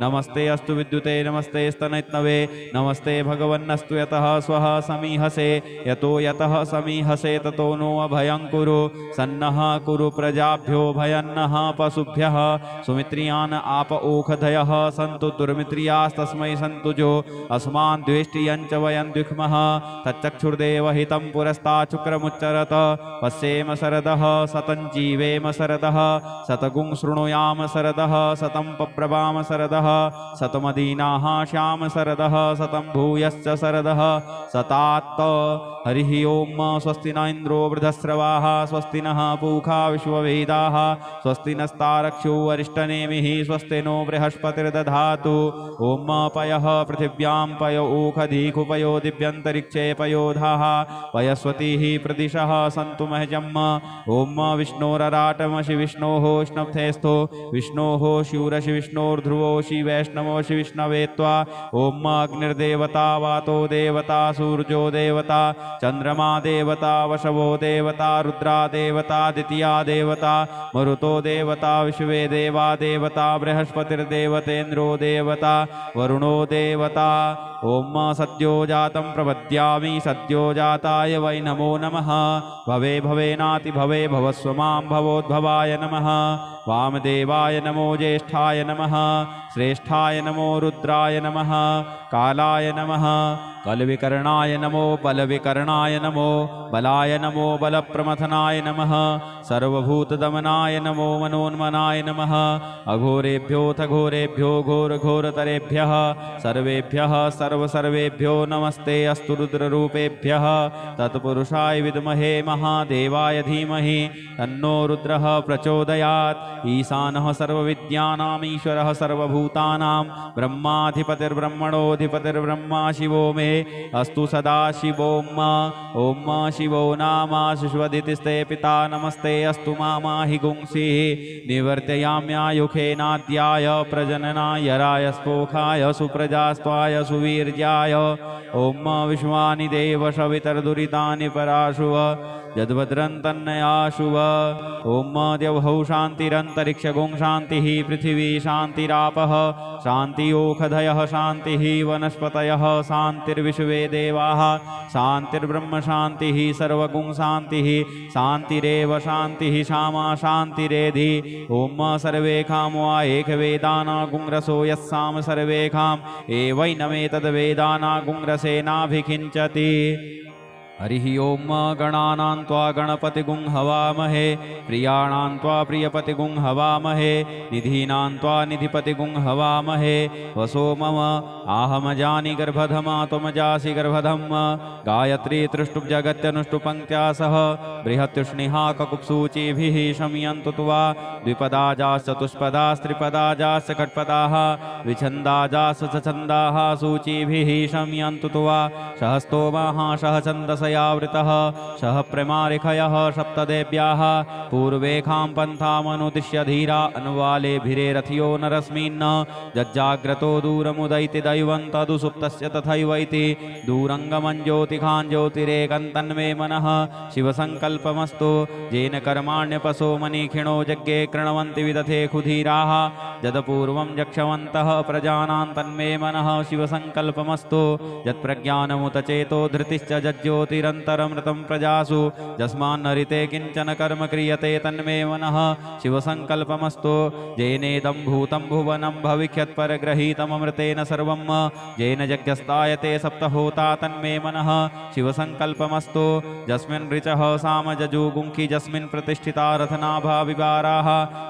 नमस्ते अस्तु विद्युते नमस्ते स्तनैत्नवे नमस्ते भगवन्नस्तु यतः स्वः समीहसे यतो यतः समीहसे ततो नो अभयं कुरु सन्नः कुरु प्रजाभ्यो भयन्नः पशुभ्यः सुमित्रियान् आप ओखधयः सन्तु दुर्मित्रियास्तस्मै सन्तु जो अस्मान् द्वेष्टियं च वयं द्विक्मः तच्चक्षुर्देवहितं पुरस्ताचुक्रमुच्चरत पश्येम शरदः सतं जीवेम शरदः शतगुं शृणुयाम शरदः शतं पप्रभाम शरदः शतमदीनाः श्याम शरदः शतं भूयश्च शरदः शतात्त हरिः ॐ स्वस्ति न इन्द्रो वृधस्रवाः स्वस्ति नः पूषा विश्ववेदाः स्वस्ति नस्तारक्षो अरिष्टनेमिः स्वस्ति नो बृहस्पतिर्दधातु ॐ पयः पृथिव्यां पय ऊखधीकुपयो दिव्यन्तरिक्षे पयोधाः पयस्वतीः प्रदिशः सन्तु महजम् ॐ विष्णोरराटमशि विष्णोः स्नप्थेस्थो विष्णोः शूरशि विष्णोर्ध्रुवोषि वैष्णवोषि विष्णवे त्वा ॐ अग्निर्देवता वातो देवता सूर्यो देवता चंद्रमा देवता वशवो देवता रुद्रा देवता द्वितीया देवता मरुतो देवता विश्वे देवा देवता बृहस्पतिर्देवतेन्द्रो देवता वरुणो देवता ओम सद्यो जातं प्रपद्यामि सद्यो जाताय वै नमो नमः भवे भवेनाति भवे भवस्व मां भवोद्भवाय नमः वामदेवाय नमो ज्येष्ठाय नमः श्रेष्ठाय नमो रुद्राय नमः कालाय नमः कलविकर्णाय नमो बलविकर्णाय नमो बलाय नमो बलप्रमथनाय नमः सर्वभूतदमनाय नमो मनोन्मनाय नमः अघोरेभ्योऽथ घोरेभ्यो घोरघोरतरेभ्यः सर्वेभ्यः सर्वसर्वेभ्यो नमस्ते अस्तु रुद्ररूपेभ्यः तत्पुरुषाय विद्महे महादेवाय धीमहि तन्नो रुद्रः प्रचोदयात् ईशानः सर्वविद्यानाम् ईश्वरः सर्वभूतानां ब्रह्माधिपतिर्ब्रह्मणोऽधिपतिर्ब्रह्मा शिवो मे अस्तु सदा शिवोम ओम शिवो नाम शिश्वदितिस्ते पिता नमस्ते अस्तु मामाहि गुंसिः निवर्तयाम्यायुखेनाद्याय प्रजननाय रायस्पोखाय सुप्रजास्त्वाय सुवीर्याय ओम विश्वानि देव सवितर्दुरितानि पराशुव यद्भद्रं तन्नया शुभ। ॐ द्यौः शान्तिरन्तरिक्षगुं शान्तिः पृथिवी शान्तिरापः शान्तियोषधयः शान्तिः वनस्पतयः शान्तिर्विश्वे देवाः शान्तिर्ब्रह्म शान्तिः सर्वगुं शान्तिः शान्तिरेव शान्तिः क्षमा शान्तिरेधि। ॐ सर्वेषां वा एकवेदानागुंरसो यस्साम सर्वेषां एवैनमेतद्वेदानागुंरसेनाभिषिञ्चति। हरिः ॐ गणानां त्वा गणपतिगुं हवामहे प्रियाणां त्वा प्रियपतिगुं हवामहे निधीनां त्वा निधिपतिगुं हवामहे। वसो मम आहमजानि गर्भधमा त्वमजासि गर्भधम् गायत्री तृष्टुप् जगत्यनुष्टुपङ्क्त्या सह बृहत्युष्णिहाककुप्सूचिभिः शमयन्तु त्वा द्विपदाजाश्चतुष्पदास्त्रिपदाजाश्च षट्पदाः विछन्दाजाश्च छन्दाः सूचिभिः शमयन्तु त्वा सहस्तोमाः सहछन्दसयावृतः सह प्रमारिखयः सप्तदेव्याः पूर्वेखां पन्थामनुदिश्य धीरा अन्वालेभिरेरथियो नरस्मिन् जज्जाग्रतो दूरमुदैति दैवं तदुसुप्तस्य तथैवैति दूरङ्गमं ज्योतिखां ज्योतिरेकं तन्मे मनः शिवसङ्कल्पमस्तु। येन कर्माण्यपसो मनीखिणो यज्ञे कृण्वन्ति विदथे खुधीराः यदपूर्वं यक्षवन्तः प्रजानां तन्मे मनः शिवसङ्कल्पमस्तु। यत्प्रज्ञानमुत चेतो धृतिश्च जज्ज्योतिरन्तरमृतं प्रजासु यस्मान्नरिते किञ्चन कर्म क्रियते तन्मे मनः शिवसङ्कल्पमस्तु। येनेदं भूतं भुवनं भविष्यत्परगृहीतममृतेन सर्वं येन यज्ञस्तायते सप्तहोता तन्मे मनः शिवसङ्कल्पमस्तु। यस्मिन् ऋचः सामजजुगुंखि यस्मिन् प्रतिष्ठिता रथनाभा विवाराः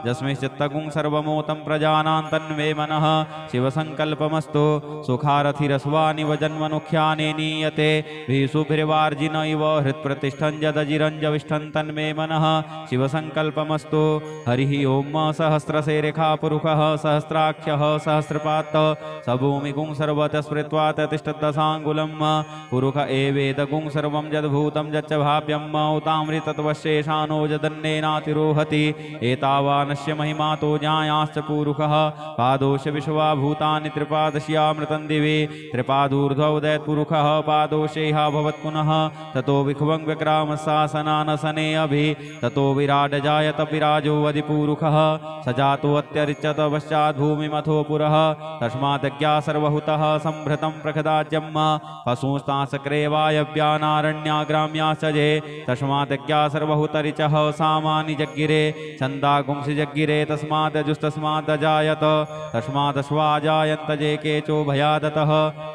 यस्मिंश्चित्तगुं सर्वमोतं प्रजानां तन्मे मनः शिवसङ्कल्पमस्तु। सुखारथिरस्वानिव जन्मनुख्याने नीयते भीषुभिर्वार्जिन इव हृत्प्रतिष्ठं यदजिरञ्जविष्ठं तन्मे मनः शिवसङ्कल्पमस्तु। हरिः ॐ सहस्रशेरेखा पुरुषः सहस्राख्यः सहस्रपात् सभूमिगुं सर्वतः स्मृत्वा ततिष्ठद्दशाङ्गुलं पुरुष एवेदगुं सर्वं यद्भूतं यच्च भाव्यं उतामृतत्वशेषानो यदन्नेनातिरोहति। एतावानस्य महिमा तो ज्ञायाश्च पुरुषः पादोश विश्वा भूतानि त्रिपादश्यामृतं दिवे त्रिपादूर्ध्वोदयत्पुरुषः पादोषेहा भवत् पुनः ततो विख्वं व्यक्रामशासनानसने अभि ततो विराडजायत विराजो वदिपुरुषः स जातोऽत्यरिच्यत पश्चात् भूमिमथो पुरः तस्मादज्ञा सर्वहुतः सम्भृतं प्रखदाज्यं पशुंस्तांसक्रे वायव्यानारण्याग्राम्याश्चजे तस्मादज्ञा सर्वहुतरिचः सामानि जग्गिरे छन्दागुंसि जग्गिरे तस्मादजुस्तस्मादजायत तस्मादश्वाजायन्त जे केचो भयादतः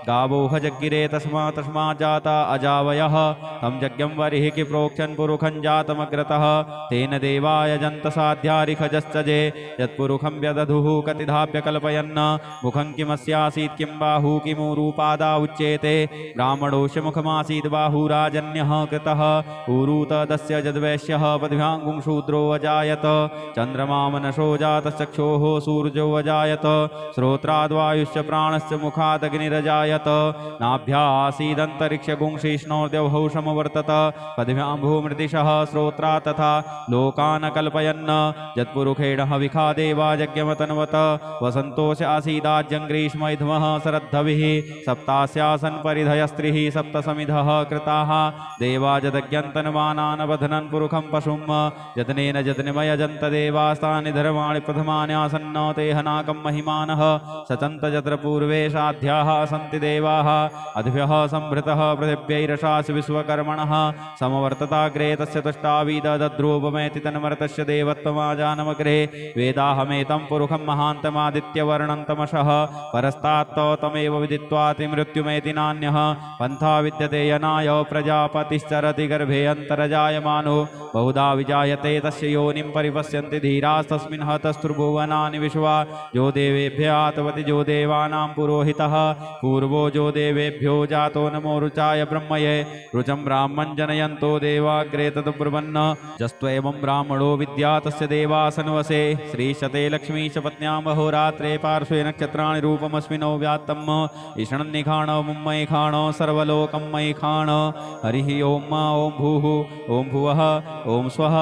गावोह जग्गिरे तस्माजाता अजावयः तं यज्ञं वरिः कि प्रोक्षन् पुरुखं जातमग्रतः तेन देवाय जन्तसाध्यारिखजश्च जे यत्पुरुखं व्यदधुः कतिधाप्य कल्पयन् मुखं किमस्यासीत् किं बाहू किमुरूपादा उच्येते ब्राह्मणोऽस्य मुखमासीत् बाहुराजन्यः कृतः ऊरूतदस्य यद्वैश्यः पद्भ्याङ्गुं शूद्रो अजायत चन्द्रमा मनसो जातश्चक्षोः सूर्यो अजायत श्रोत्राद्वायुश्च प्राणश्च मुखादग्निरजायत नाभ्यासीदन्तरिक्षगुंशिष्णोर्द्यौः समवर्तत पद्भ्यां भूमृतिशः श्रोत्रा तथा लोकान् कल्पयन् यत्पुरुषेण हविखा देवा यज्ञमतन्वत वसन्तोष आसीदाज्यं ग्रीष्मैध्मः शरद्धविः सप्तास्यासन् परिधयस्त्रिः सप्तसमिधः कृताः देवा यदज्ञन्तन्वानान् बध्नन् पुरुखं पशुं यत्नेन यत्निमयजन्त देवास्तानि धर्माणि प्रथमानि आसन्न तेहनाकं महिमानः सचन्त यत्र पूर्वे साध्याः सन्ति देवाः अद्भ्यः संभृतः पृथिव्यैरशासि विश्वकर्मणः समवर्तताग्रे तस्य तुष्टाविदद्रूपमेति तन्मर्तस्य देवत्वमाजानमग्रे वेदाहमेतं पुरुषं महान्तमादित्यवर्णं तमसः परस्तात् तमेव विदित्वाति मृत्युमेति नान्यः पन्था विद्यते यनाय प्रजापतिश्चरति गर्भे अन्तर्जायमानो बहुधा विजायते तस्य योनिं परिपश्यन्ति धीरास्तस्मिन् हतस्तुर्भुवनानि विश्वा जो देवेभ्यातवति जो देवानां पुरोहितः पूर्वो जो देवेभ्यो जातो नमो रुचाय ब्रह्मये रुचं ब्राह्मं जनयन्तो देवाग्रे तद्ब्रुवन् जस्त्वेवं ब्राह्मणो विद्या तस्य देवासन्वसे श्रीशते लक्ष्मीश पत्न्यां अहोरात्रे पार्श्वे नक्षत्राणि रूपमस्मिनो व्यात्तम् ईषणन्निखाण मुम्मयि खाण सर्वलोकं मयि खाण। हरिः ॐ भूः ॐ भुवः ॐ स्वः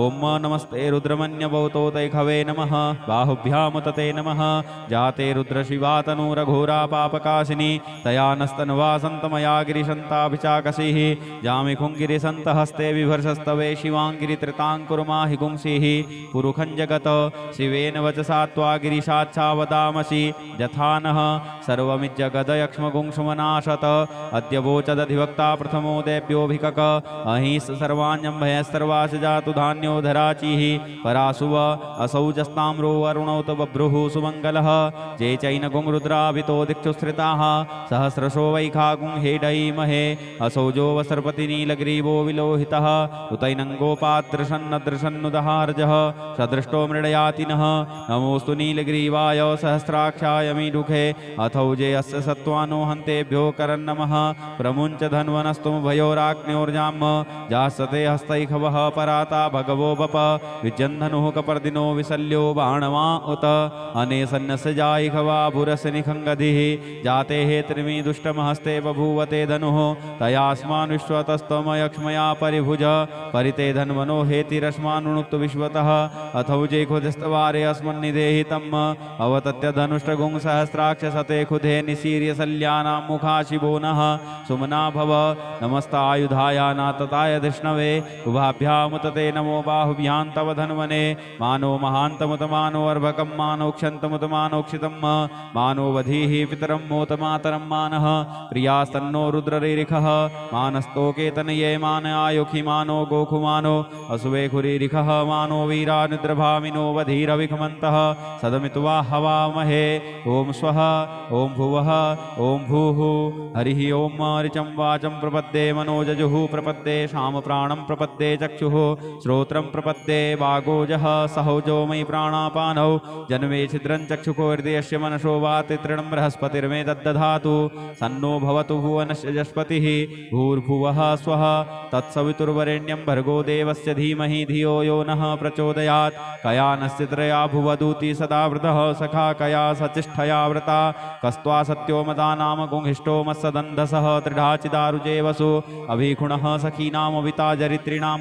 ॐ नमस्ते रुद्रमन्यभौतोतैखवे नमः बाहुभ्यामुतते नमः जाते रुद्रशिवा तनूरघोरा पापकाशिनी तया नस्तन्वा सन्तमया गिरिशन्ताभिचाकसी दधिः जामिखुङ्गिरिसन्तहस्ते बिभर्षस्तवे शिवाङ्गिरित्रिताङ्कुर्माहि गुंसिः पुरुखं जगत शिवेन वचसा त्वा गिरिशाच्छा वदामसि यथा नः सर्वमिज्जगदयक्ष्मगुंसुमनाशत अद्य वोचदधिवक्ता प्रथमो देव्योऽभिकक अहिंस सर्वाण्यं भयस्सर्वास जातु धान्यो धराचिः परासुव असौजस्ताम्रो वरुणौत बभ्रुः सुमङ्गलः जे चैन गुंरुद्रावितो दिक्षुश्रिताः सहस्रशो वैखागुं हेडैमहे असौजो वसर्पतिनीलग्रीवो विलोहितः उतैनङ्गोपादृशन्नदृशन्नुदहार्जः सदृष्टो मृडयातिनः नमोऽस्तु नीलग्रीवाय सहस्राक्षाय मीडुखे अथौजे अस्य सत्त्वानो हन्तेभ्यो करन्नमः प्रमुञ्च धन्वनस्तुमभयोराग्न्योर्जाम् जासते हस्तैखवः पराता भगवो बप विजन्धनुः कपर्दिनो विशल्यो बाणवा उत अनेसन्नस्य जायिखवा भुरस्य निखङ्गधिः जाते हे त्रिमी दुष्टमहस्ते बभूवते धनुः तयास्मान् विश्वतस्तमयक्ष्मया परिभुज परिते धन्वनो हेतिरस्मानुक्त विश्वतः अथौजे खुदस्तवारे अस्मन्निदेहि तम् अवतत्य धनुष्टगुं सहस्राक्षसते खुदे निशीर्यशल्यानां मुखा शिवो नः सुमना भव नमस्तायुधाय नातताय धृष्णवे उभाभ्यामुतते नमो बाहुभ्यां तव धन्वने मानो महान्तमुत मानो अर्भकं मानो क्षन्तमुत मानोक्षितं मानो वधीः पितरं मोत मातरं मानः प्रियास्तन्नो रुद्ररिरिखः मानस्तोकेतनये मान आयुखि मानो गोखुमानो असुवे खुरिरिखः मानो वीरा निद्रभामिनो वधीरविखमन्तः सदमित्वा हवामहे ॐ स्वः ॐ भुवः ॐ भूः हरिः ॐ ऋचं वाचं प्रपद्ये मनोजजुः प्रपद्ये शामप्राणं प्रपद्ये चक्षुः श्रोत्रं प्रपद्ये वागोजः सहोजो मयि प्राणापानौ जन्मे छिद्रं चक्षुको हृदयस्य मनसो वाति तृणं बृहस्पतिर्मे दद्दधातु सन्नो भवतु भुवनस्य जस्पतिः भूर्भुवः स्वः तत्सवितुर्वरेण्यं भर्गो देवस्य धीमहि धियो यो नः प्रचोदयात् कयानस्य त्रया भुवदूति सदा वृतः सखा कया सचिष्ठया व्रता कस्त्वा सत्यो मदा नाम गुंहिष्ठो मत्सदन्धसः त्रिढाचिदारुजे वसु अभिखुणः सखीनामविता जरित्रिणां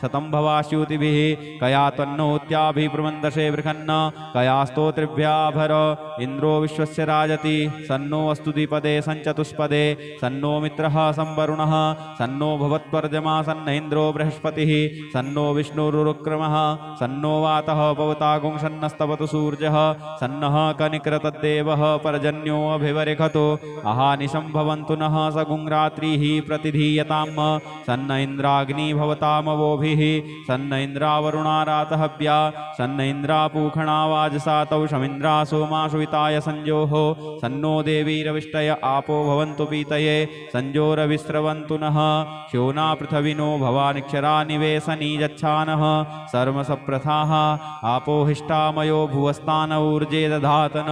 शतं भवास्यूतिभिः कया त्वन्नोत्याभिप्रमन्दशे बृहन्न कया स्तोत्रिभ्याभर इन्द्रो विश्वस्य राजति सन्नो अस्तु द्विपदे सञ्चतुष्पदे सन्नो मित्रः संवरुणः सन्नो भवत्वर्जमा सन्न इन्द्रो बृहस्पतिः सन्नो विष्णुरुक्रमः सन्नो वातः पवतागुं सन्नस्तवतु सूर्यः सन्नः कनिक्रतद्देवः पर्जन्यो अभिवरिखतो अहानिशं भवन्तु नः सगुं रात्रिः प्रतिधीयतां सन्न इन्द्राग्नि भवतामवोभिः सन्न इन्द्रावरुणारातहव्या सन्न इन्द्रापूखणा वाजसातौ शमिन्द्रा सोमाशुविताय संजोः सन्नो देवीरविष्टय आपो भवन्तु पीतये संजोरविस्रवन्तु नः श्योना पृथविनो भवानिक्षरा निवेशनी यच्छानः सर्वसप्रथाः आपो हिष्टामयो भुवस्तान ऊर्जे दधातन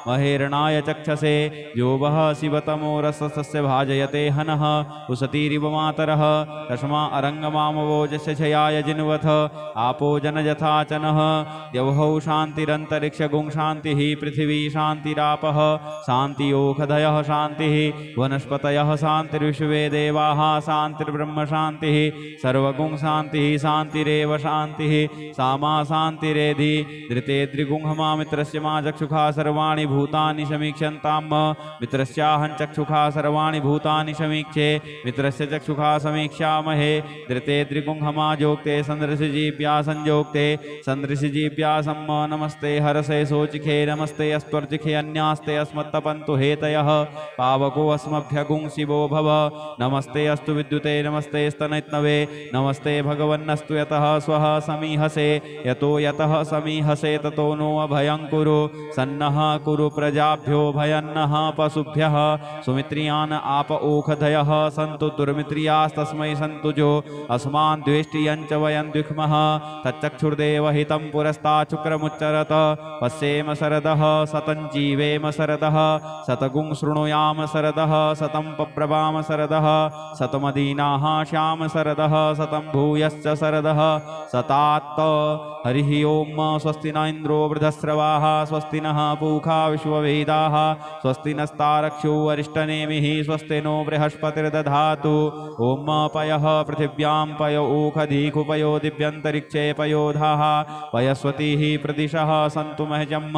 महेरणाय चक्षसे जो वः शिवतमो रसस्य भाजयते हनः उसतीरिव मातरः तस्मा अरङ्गमामवोजस्य छयाय जिन्वथ आपो जनयथाचनः द्यौः शान्तिरन्तरिक्षगुं शान्तिः पृथिवी शान्तिरापः शान्तियोखधयः शान्तिः वनस्पतयः शान्तिर्विश्वे देवाः शान्तिर्ब्रह्म शान्तिः सर्वगुं शान्तिः शान्तिरेव शान्तिः सामा शान्तिरेधि धृते द्रिगुंहमा मित्रस्य मा चक्षुखा सर्वाणि भूतानि समीक्षन्तां मित्रस्याहं चक्षुखा सर्वाणि भूतानि समीक्षे मित्रस्य चक्षुखा समीक्षामहे धृते द्रिगुंहमा जोक्ते सन्दृशजीव्या संयोक्ते सन्दृशजीव्या सम्म नमस्ते हरसे सोचिखे नमस्ते अस्त्वर्चिखे अन्यास्ते अस्मत्तपन्तु हेतयः पावको अस्मभ्यगुं शिवो भव नमस्ते अस्तु विद्युते नमस्ते स्तनैत्नवे नमस्ते भगवन्नस्तु यतः स्वः समीहसे यतो यतः समीहसे ततो नो अभयं कुरु सन्नः कुरु प्रजाभ्यो भयन्नः पशुभ्यः सुमित्रियान् आप ओखधयः सन्तु दुर्मित्रियास्तस्मै सन्तु जो अस्मान् द्वेष्टियञ्च वयं द्विक्मः तच्चक्षुर्देवहितं पुरस्ताच्छुक्रमुच्चरत पश्येम शरदः शतं जीवेम शरदः शतगुं शृणुयाम शरदः शतं पप्रभाम शरदः शतमदीनाः श्याम शरदः शतं भूयश्च शरदः शतात् हरिः ओम स्वस्ति न इंद्रो वृधस्रवाः स्वस्ति नः पूषा विश्ववेदाः स्वस्ति नस्तारक्षो अरिष्टनेमिः स्वस्ति नो बृहस्पतिर्दधातु ओम पयः पृथिव्यां पय ऊखधीकुपयो दिव्यन्तरिक्षे पयोधाः पयस्वतीः प्रदिशः सन्तु महजम्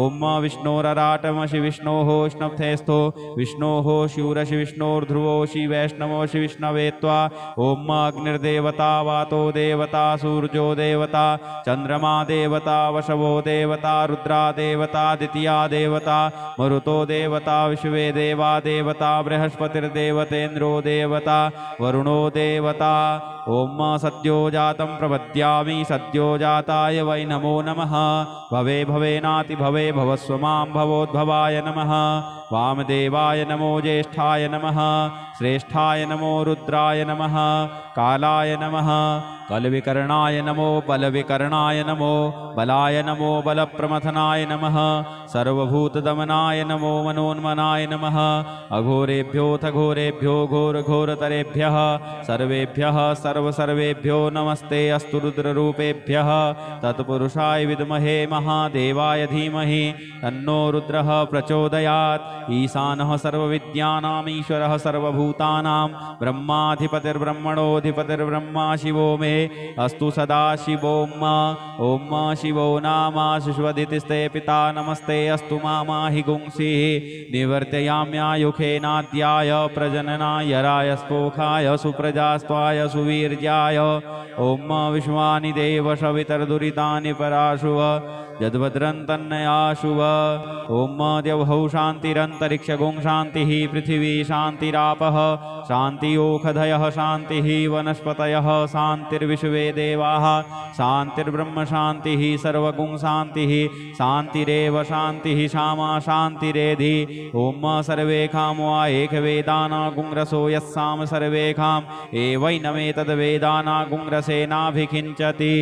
ओम विष्णोरराटमशि विष्णोः विष्णुस्थो विष्णोः शिवरशि विष्णोर्ध्रुवोषि वैष्णवोषि विष्णवे त्वा ओम अग्निर्देवता वातो देवता सूर्यो देवता चंद्रमा देवता वशवो देवता रुद्रा देवता द्वितीया देवता मरुतो देवता विश्वे देवा देवता बृहस्पतिर्देवतेन्द्रो देवता वरुणो देवता ओम सद्यो जातं प्रपद्यामि सद्यो जाताय वै नमो नमः भवे भवेनाति भवे भवस्व मां भवोद्भवाय नमः वामदेवाय नमो ज्येष्ठाय नमः श्रेष्ठाय नमो रुद्राय नमः कालाय नमः कलविकर्णाय नमो बलविकर्णाय नमो बलाय नमो बलप्रमथनाय नमः सर्वभूतदमनाय नमो मनोन्मनाय नमः अघोरेभ्योऽथ घोरेभ्यो घोरघोरतरेभ्यः सर्वेभ्यः सर्वसर्वेभ्यो नमस्ते अस्तु रुद्ररूपेभ्यः तत्पुरुषाय विद्महे महादेवाय धीमहि तन्नो रुद्रः प्रचोदयात् ईशानः सर्वविद्यानाम् ईश्वरः सर्वभूतानां ब्रह्माधिपतिर्ब्रह्मणोऽधिपतिर्ब्रह्मा शिवो मे अस्तु सदा शिवोम ओम शिवो नाम शिशुवदितिस्ते पिता नमस्ते अस्तु मामाहि गुंसीः निवर्तयाम्यायुखेनाद्याय प्रजननाय रायस्पोखाय सुप्रजास्त्वाय सुवीर्याय ओम विश्वानि देव सवितर्दुरितानि पराशुव यद्भद्रं तन्नयाशुव ओम द्यौः शान्तिरन्तरिक्षगुं शान्तिः पृथिवी शान्तिरापः शान्तियोखधयः शान्तिः वनस्पतयः शान्तिर्विश्वे देवाः शान्तिर्ब्रह्म शान्तिः सर्वगुं शान्तिः शान्तिरेव शान्तिः क्षमा शान्तिरेधि ओम सर्वेखां वा एकवेदानागुंरसो यस्साम सर्वेखां एवैनमेतद्वेदानागुंरसेनाभिखिञ्चति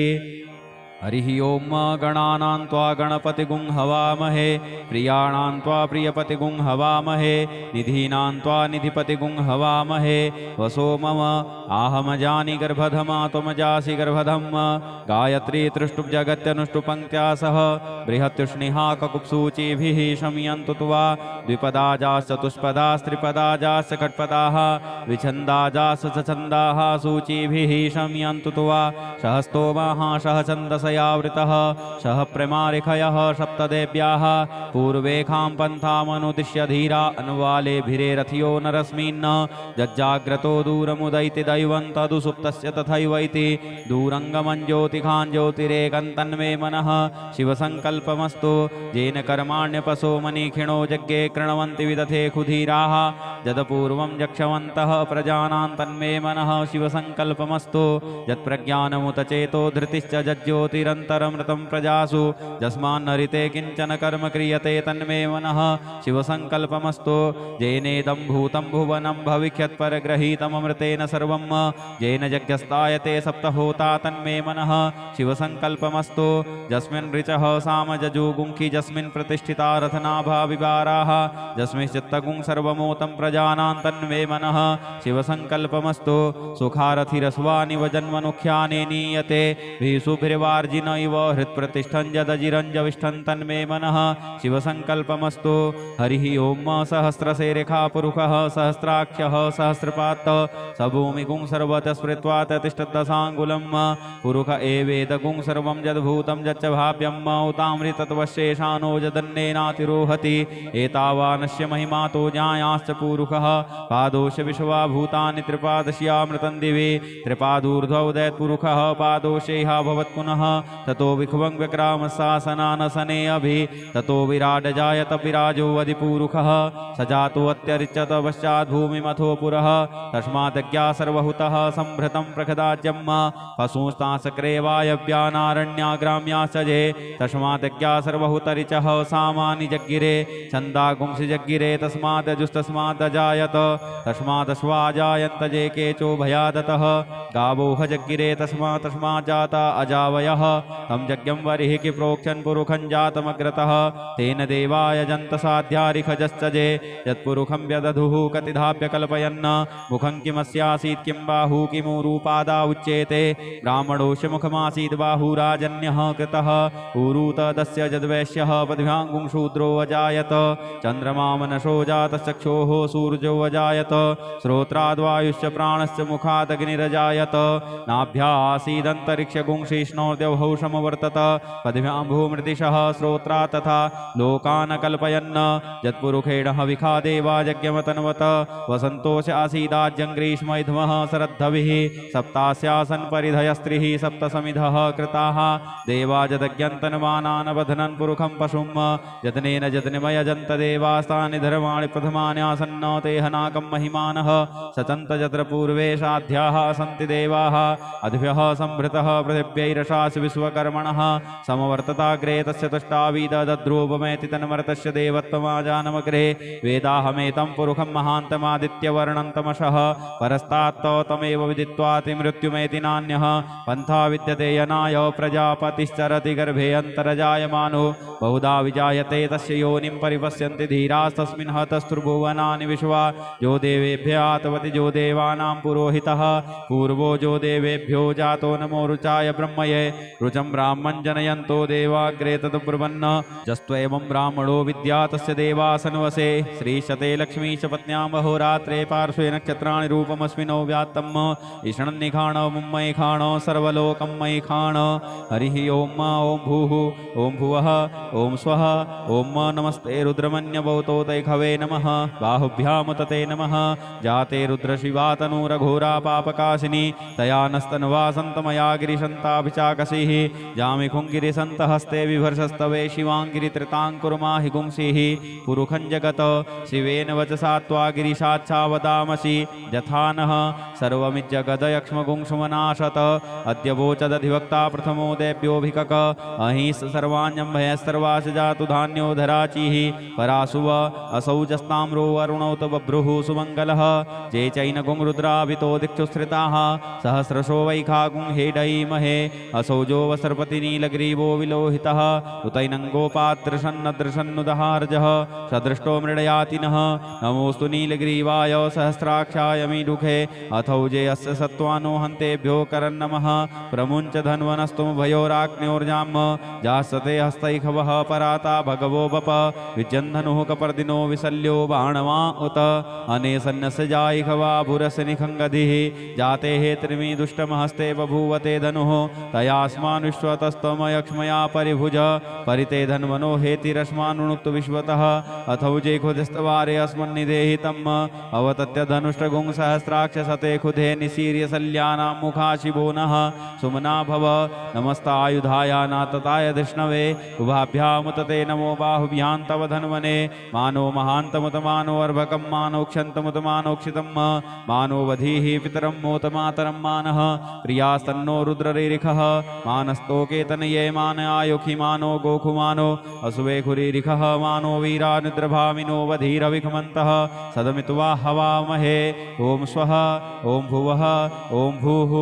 हरिः ओम गणानां त्वा गणपतिगुं हवामहे प्रियाणां त्वा प्रियपतिगुं हवामहे निधीनां त्वा निधिपतिगुं हवामहे वसो मम आहमजानि गर्भधमा त्वमजासि गर्भधम् गायत्री तृष्टुप्जगत्यनुष्टुपङ्क्त्या सह बृहत्युष्णिहाककुप्सूचिभिः शमयन्तु त्वा द्विपदाजाश्चतुष्पदास्त्रिपदाजाश्च षट्पदाः विछन्दाजाश्च छन्दाः सूचिभिः शमयन्तु त्वा सहस्तोमाः सहछन्दसयावृतः सह प्रमारिखयः सप्तदेव्याः पूर्वेखां पन्थामनुदिश्य धीरा अन्वालेभिरेरथियो नरस्मिन् जज्जाग्रतो दूरमुदैति दैवं तदुसुप्तस्य तथैवैति दूरङ्गमं ज्योतिखां ज्योतिरेकं तन्मे मनः शिवसङ्कल्पमस्तु येन कर्माण्यपशो मनीखिणो यज्ञे कृण्वन्ति विदथे खुधीराः यदपूर्वं यक्षवन्तः प्रजानां तन्मे मनः शिवसङ्कल्पमस्तु यत्प्रज्ञानमुतचेतो धृतिश्च जज्ज्योतिरन्तरमृतं प्रजासु यस्मान्नरिते किञ्चन कर्म क्रियते तन्मे मनः शिवसङ्कल्पमस्तु येनेदं भूतं भुवनं भविष्यत्परग्रहीतममृतेन सर्वं येन यज्ञस्तायते सप्तहोता तन्मे मनः शिवसङ्कल्पमस्तु यस्मिन् ऋचः सामजजुगुंखि यस्मिन् प्रतिष्ठिता रथनाभा विवाराः यस्मिंश्चित्तगुं सर्वमोतं प्रजानां तन्मे मनः शिवसङ्कल्पमस्तु सुखारथिरस्वानि वजन्मनुख्यानि नीयते भीषुभिर्वार्जिन इव हृत्प्रतिष्ठं यदजिरञ्जविष्ठं तन्मे मनः शिवसङ्कल्पमस्तु हरिः ओम सहस्रशेरेखा पुरुषः सहस्राक्षः सहस्रपात् सभूमिगुं सर्वतः स्मृत्वा ततिष्ठदशाङ्गुलं पुरुष एवेदगुं सर्वं यद्भूतं यच्च भाव्यं उतामृतत्वशेषानो यदन्नेनातिरोहति एतावानस्य महिमातो ज्ञायाश्च पुरुषः पादोश विश्वाभूतानि त्रिपादस्यामृतं दिवि त्रिपादूर्ध्वौ दैत्पुरुषः पादोषेह भवत्पुनः ततो विख्वं व्यक्रामशासनानसने अभि ततो विराड जायत विराजो अधिपुरुषः स जातो अत्यरिच्यत पश्चात् भूमिमथो पुरः तस्मादज्ञा सर्वहुतः संभृतं प्रखदाज्यं पशूंस्तांसक्रेवायव्यानारण्याग्राम्याश्चजे तस्मादज्ञा सर्वहुतरिचः सामानि जग्गिरे छन्दागुंसि जग्गिरे तस्मादजुस्तस्मादजायत तस्मादश्वाजायन्त जे केचो भयादतः गावोह जग्गिरे तस्मात् जाता अजावयः तं यज्ञं वरिः कि प्रोक्षन् पुरुखं जातमग्रतः तेन देवाय जन्तसाध्यारिखजश्चजे यत्पुरुखं व्यदधुः कतिधाप्य कल्पयन् मुखं किमस्यासीत् किं बाहू किमु रूपादा उच्येते ब्राह्मणोऽस्य मुखमासीत् बाहुराजन्यः कृतः ऊरूतदस्य जद्वैश्यः पद्भ्याङ्गुं शूद्रो अजायत चन्द्रमा मनसो जातश्चक्षोः सूर्यो अजायत श्रोत्राद्वायुश्च प्राणश्च मुखादग्निरजायत नाभ्यासीदन्तरिक्षगुंशिष्णोर्द्यौः समवर्तत पद्भ्यां भूमृदिशः श्रोत्रा तथा लोकान् कल्पयन् यत्पुरुषेण हविखा देवा यज्ञमतन्वत वसन्तोष आसीदाज्यङ्ग्रीष्मैध्मः शरद्धविः सप्तास्यासन् परिधयस्त्रिः सप्तसमिधः कृताः देवा जदज्ञन्तन्वानानबधनन् पुरुखं पशुं यतनेन जतनिमयजन्त देवास्तानि धर्माणि प्रथमान्यासन्न तेहनाकं महिमानः सचन्त यत्र पूर्वे साध्याः सन्ति देवाः अद्भ्यः संभृतः पृथिव्यैरशासि विश्वकर्मणः समवर्तताग्रे तस्य तुष्टावीदद्रूपमेति तन्मर्तस्य देवत्वमाजानमग्रे वेदाहमेतं पुरुखं महान्तमादित्यवर्णं तमसः परस्तात्तो तमेव विदित्वाति मृत्युमेति नान्यः पन्था विद्यते यनाय प्रजापतिश्चरति गर्भे अन्तर्जायमानो बहुधा विजायते तस्य योनिं परिपश्यन्ति धीरास्तस्मिन् हतस्त्रिभुवनानि विश्वा जो देवेभ्यः आतवति जो देवानां पुरोहितः पूर्वो जो देवेभ्यो जातो नमो रुचाय ब्रह्मये रुचं ब्राह्मं जनयन्तो देवाग्रे तद्ब्रुवन् जस्त्वेवं ब्राह्मणो विद्या तस्य देवासन्वसे श्रीशते लक्ष्मीश पत्न्यां अहोरात्रे पार्श्वे नक्षत्राणि रूपमस्मिनो व्यात्तम् ईषणन्निखाण मुम्मयि खाण सर्वलोकं मयि खाण हरिः ओं भूः ओं भुवः ओं स्वः ओं नमस्ते रुद्रमन्यभौतो तैखवे नमः बाहुभ्यां तते नमः जाते रुद्रशिवा तनूरघोरा पापकाशिनी तया नस्तन्वासन्तमया गिरिशन्ताभिचाकसिः जामिखुङ्गिरिसन्तहस्ते विभर्षस्तवे शिवाङ्गिरित्रिताङ्कुर्माहि गुंसिः पुरुखं जगत शिवेन वचसा त्वा गिरिशाच्छावदामसि यथा नः सर्वमिज्जगदयक्ष्मगुंसुमनाशत अद्य वोचदधिवक्ता प्रथमो देव्योऽभिकक अहिंस सर्वाण्यं भयस्तर्वास जातु धान्यो धराचिः परासुव असौजस्ताम्रो वरुणौत बभ्रुः सुमङ्गलः जे चैनगुं रुद्राभितो दिक्षुश्रिताः सहस्रशो वैखागुं हेडयीमहे असौजो वसर्पतिनीलग्रीवो विलोहितः उतैनङ्गोपादृशन्नदृशन्नुदहार्जः सदृष्टो मृडयातिनः नमोऽस्तु नीलग्रीवाय सहस्राक्षाय मीडुखे अथौजे अस्य सत्त्वानो हन्तेभ्यो करन्नमः प्रमुञ्च धन्वनस्तुं भयोराग्न्योर्जाम् जासते हस्तैखवः पराता भगवो बप विजन्धनुः कपर्दिनो विशल्यो बाणवा उत अनेसन्नस्य जायिखवा भुरस्य निखङ्गधिः जाते हे त्रिमी दुष्टमहस्ते बभूवते धनुः तयास्मानुष्वतस्तमयक्ष्मया परिभुज परिते धन्वनो हेतिरस्मानुक्तु विश्वतः अथौजे खुदिस्तवारे अस्मन्निदेहि तम् अवतत्य धनुष्टगुं सहस्राक्ष सते खुदे निशीर्य शल्यानां मुखा शिवो नः सुमना भव नमस्तायुधाय नातताय धृष्णवे उभाभ्यामुतते नमो बाहुभ्यां तव धन्वने मानो महान्तमुतमानो अर्भकं मानोक्षन्तमुतमानोक्षितं मानो वधीः पितरं मोतमातरं मानः प्रियास्तन्नो रुद्ररिरिखः मानस्तोकेतनये मान आयुखि मानो गोखुमानो असुवे खुरीरिखः मानो वीरानुद्रभामिनो वधीरविखमन्तः सदमित्वा हवामहे ओं स्वः ओं भुवः ओं भूः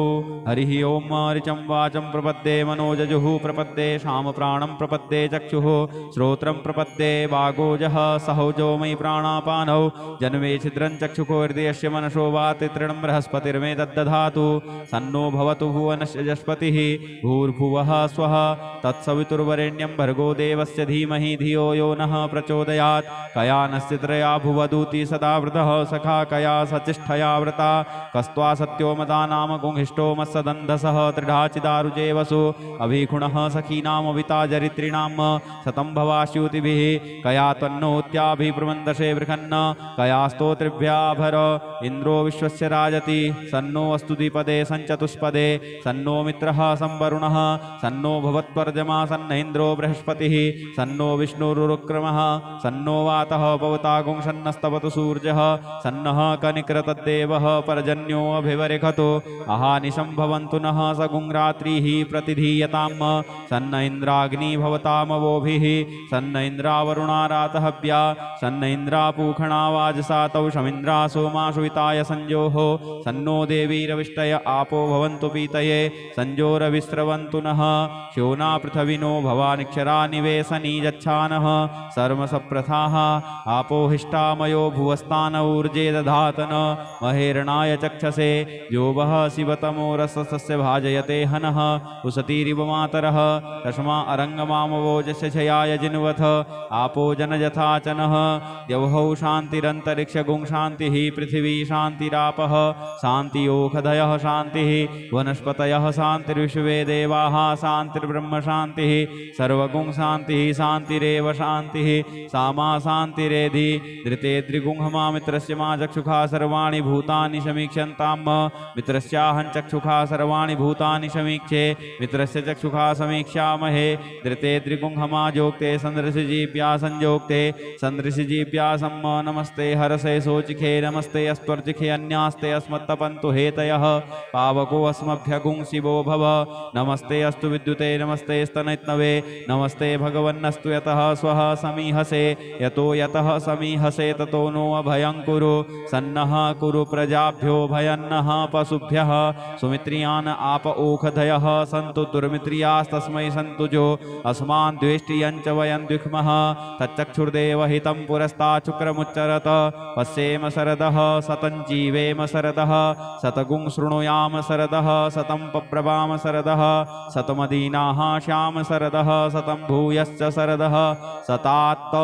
हरिः ओं ऋचं वाचं प्रपद्ये मनोजजुः प्रपद्ये शामप्राणं प्रपद्ये चक्षुः श्रोत्रं प्रपद्ये वागोजः सहौजो मयि प्राणापानौ जन्मे छिद्रं चक्षुको हृदयस्य मनसो वाति तृणं बृहस्पतिर्मे तद्दधातु सन्नो भवतु भुवनस्य जस्पतिः भूर्भुवः स्वः तत्सवितुर्वरेण्यं भर्गो देवस्य धीमहि धियो यो नः प्रचोदयात् कयानस्य त्रया भुवदूति सदा वृतः सखा कया सचिष्ठया व्रता कस्त्वा सत्यो मदा नाम गुंहिष्टो मत्सदन्धसः त्रिढाचिदारुजे वसु अभिगुणः सखीनामविता जरित्रिणां शतं भवास्यूतिभिः कया त्वन्नोत्याभिप्रमन्दशे बृहन्न कया स्तोत्रिभ्याभर इन्द्रो विश्वस्य राजति सन्नो अस्तु द्विपदे सञ्चतुष्पदे सन्नो मित्रः संवरुणः सन्नो भवत्वर्जमा सन्न इन्द्रो बृहस्पतिः सन्नो विष्णुरुक्रमः सन्नो वातः पवतागुं सन्नस्तवतु सूर्यः सन्नः कनिकृतद्देवः पर्जन्यो अभिवरिखतो अहानिशं भवन्तु नः सगुं रात्रिः प्रतिधीयताम् सन्न इन्द्राग्नि भवताम वामवोभिः सन्न इन्द्रावरुणारातहव्या सन्न इन्द्रापूखणा वाजसातौ शमिन्द्रा सोमाशुविताय संजोः सन्नो देवीरविष्टय आपो भवन्तु पीतये संजोरविस्रवन्तु नः श्योना पृथविनो भवानिक्षरा निवेशनी यच्छानः सर्वसप्रथाः आपो हिष्टामयो भुवस्तान ऊर्जे दधातन महेरणाय चक्षसे यो वः शिवतमो रसस्य भाजयते हनः उसतीरिव मातरः तस्मा अरङ्गमामवोजस्य छयाय जिन्वथ आपो जनयथाचनः द्यौः शान्तिरन्तरिक्षगुं शान्तिः पृथिवी शान्तिरापः शान्तियोखधयः शान्तिः वनस्पतयः शान्तिर्विश्वे देवाः शान्तिर्ब्रह्म शान्तिः सर्वगुं शान्तिः शान्तिरेव शान्तिः सामा शान्तिरेधि धृते द्रिगुंहमा मित्रस्य मा चक्षुषा सर्वाणि भूतानि समीक्षन्ताम् मित्रस्याहं चक्षुषा सर्वाणि भूतानि समीक्षे मित्रस्य चक्षुषा समीक्षामहे धृते द्रिगुंहमा जोक्ते सन्दृशजीव्या संयोक्ते सन्दृशजीव्या सम्म नमस्ते हरसे सोचिखे नमस्ते अस्त्वर्जिखे अन्यास्ते अस्मत्तपन्तु हेतयः पावको अस्मभ्यगुं शिवो भव नमस्ते अस्तु विद्युते नमस्ते स्तनैत्नवे नमस्ते भगवन्नस्तु यतः स्वः समीहसे यतः समीहसे ततो नो अभयं कुरु सन्नः कुरु प्रजाभ्यो भयन्नः पशुभ्यः सुमित्रियान् आप ओखधयः सन्तु दुर्मित्रियास्तस्मै सन्तु जो अस्मान् द्वेष्टियं च वयं द्विक्मः तच्चक्षुर्देव हितं पुरस्ताचुक्रमुच्चरत पश्येम शरदः सतं जीवेम शरदः शतगुं शृणुयाम शरदः शतं पब्रवाम शरदः शतमदीनाः श्याम शरदः शतं भूयश्च शरदः शतात्त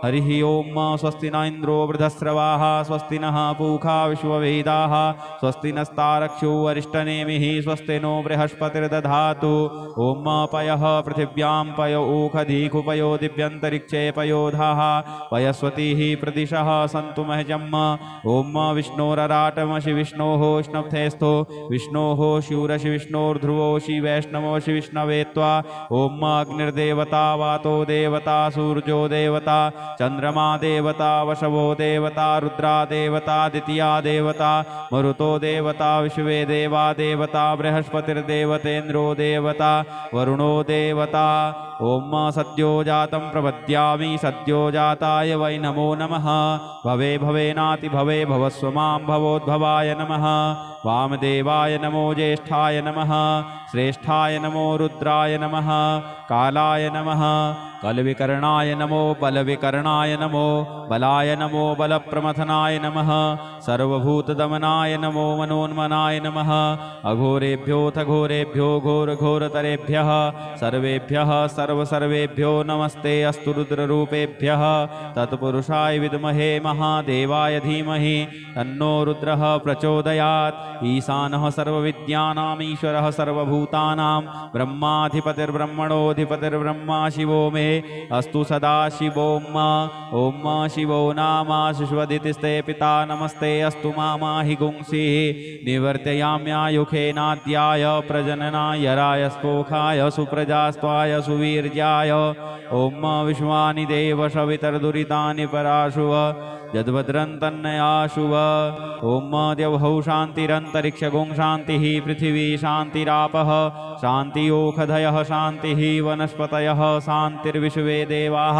हरिः ओम स्वस्ति न इन्द्रो वृधस्रवाः स्वस्ति नः पूषा विश्ववेदाः स्वस्ति नस्तारक्षो अरिष्टनेमिः स्वस्ति नो बृहस्पतिर्दधातु ओम पयः पृथिव्यां पय ऊखधीकुपयो दिव्यन्तरिक्षे पयोधाः पयस्वतीः प्रदिशः सन्तु महजम् ओम विष्णोरराटमसि विष्णोः स्नप्थेस्थो विष्णोः शूरसि विष्णोर्ध्रुवोषि वैष्णवोषि विष्णवे त्वा ओम अग्निर्देवता वातो देवता सूर्यो देवता चंद्रमा देवता वशवो देवता रुद्रा देवता द्वितीया देवता मरुतो देवता विश्वे देवा देवता बृहस्पतिर्देवतेन्द्रो देवता वरुणो देवता ओम सद्यो जातं प्रपद्यामि सद्यो जाताय वै नमो नमः भवे भवेनाति भवे भवस्व मां भवोद्भवाय नमः वामदेवाय नमो ज्येष्ठाय नमः श्रेष्ठाय नमो रुद्राय नमः कालाय नमः कलविकर्णाय नमो बलविकर्णाय नमो बलाय नमो बलप्रमथनाय नमः सर्वभूतदमनाय नमो मनोन्मनाय नमः अघोरेभ्योऽथ घोरेभ्यो घोरघोरतरेभ्यः सर्वेभ्यः सर्वसर्वेभ्यो नमस्ते अस्तु रुद्ररूपेभ्यः तत्पुरुषाय विद्महे महादेवाय धीमहि तन्नो रुद्रः प्रचोदयात् ईशानः सर्वविद्यानाम् ईश्वरः सर्वभूतानां ब्रह्माधिपतिर्ब्रह्मणोऽधिपतिर्ब्रह्मा शिवो मे अस्तु सदा शिवोम ओम शिवो नाम शिश्वदितिस्ते पिता नमस्ते अस्तु मामाहि गुंसिः निवर्तयाम्यायुखेनाद्याय प्रजननाय रायस्पोखाय सुप्रजास्त्वाय सुवीर्याय ओम विश्वानि देव सवितर्दुरितानि पराशुव यद्भद्रं तन्नयाशुव ओम द्यौः शान्तिरन्तरिक्षगुं शान्तिः पृथिवी शान्तिरापः शान्तियोखधयः शान्तिः वनस्पतयः शान्तिर्विश्वे देवाः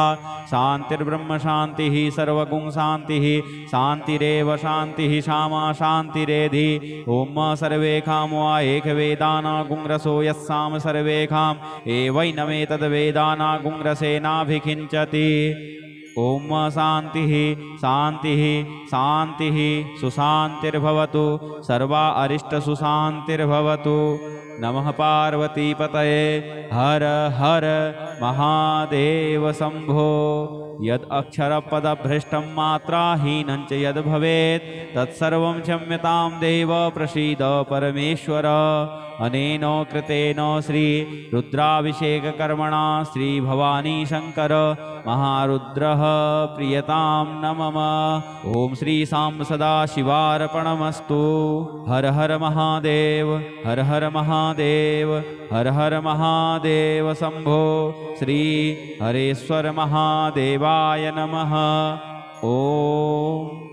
शान्तिर्ब्रह्म शान्तिः सर्वगुं शान्तिः शान्तिरेव शान्तिः सामा शान्तिरेधि ओम सर्वेखां वा एकवेदानागुंरसो यस्साम सर्वेखां एवैनमेतद्वेदानागुंरसेनाभिखिञ्चति ओम शान्तिः शान्तिः शान्तिः सुशान्तिर्भवतु सर्वा अरिष्टसुशान्तिर्भवतु नमः पार्वतीपतये हर हर महादेव शम्भो यद् अक्षरपदभ्रष्टं मात्राहीनं च यद् भवेत् तत्सर्वं क्षम्यतां देव प्रसीद परमेश्वर अनेन कृतेन श्री रुद्राभिषेककर्मणा श्री भवानी शंकर महारुद्रः प्रियतां नमः ओम श्री साम्ब सदा शिवार्पणमस्तु हर हर महादेव हर हर महादेव हर हर महादेव शंभो श्री हरेश्वर महादेवाय नमः ओम।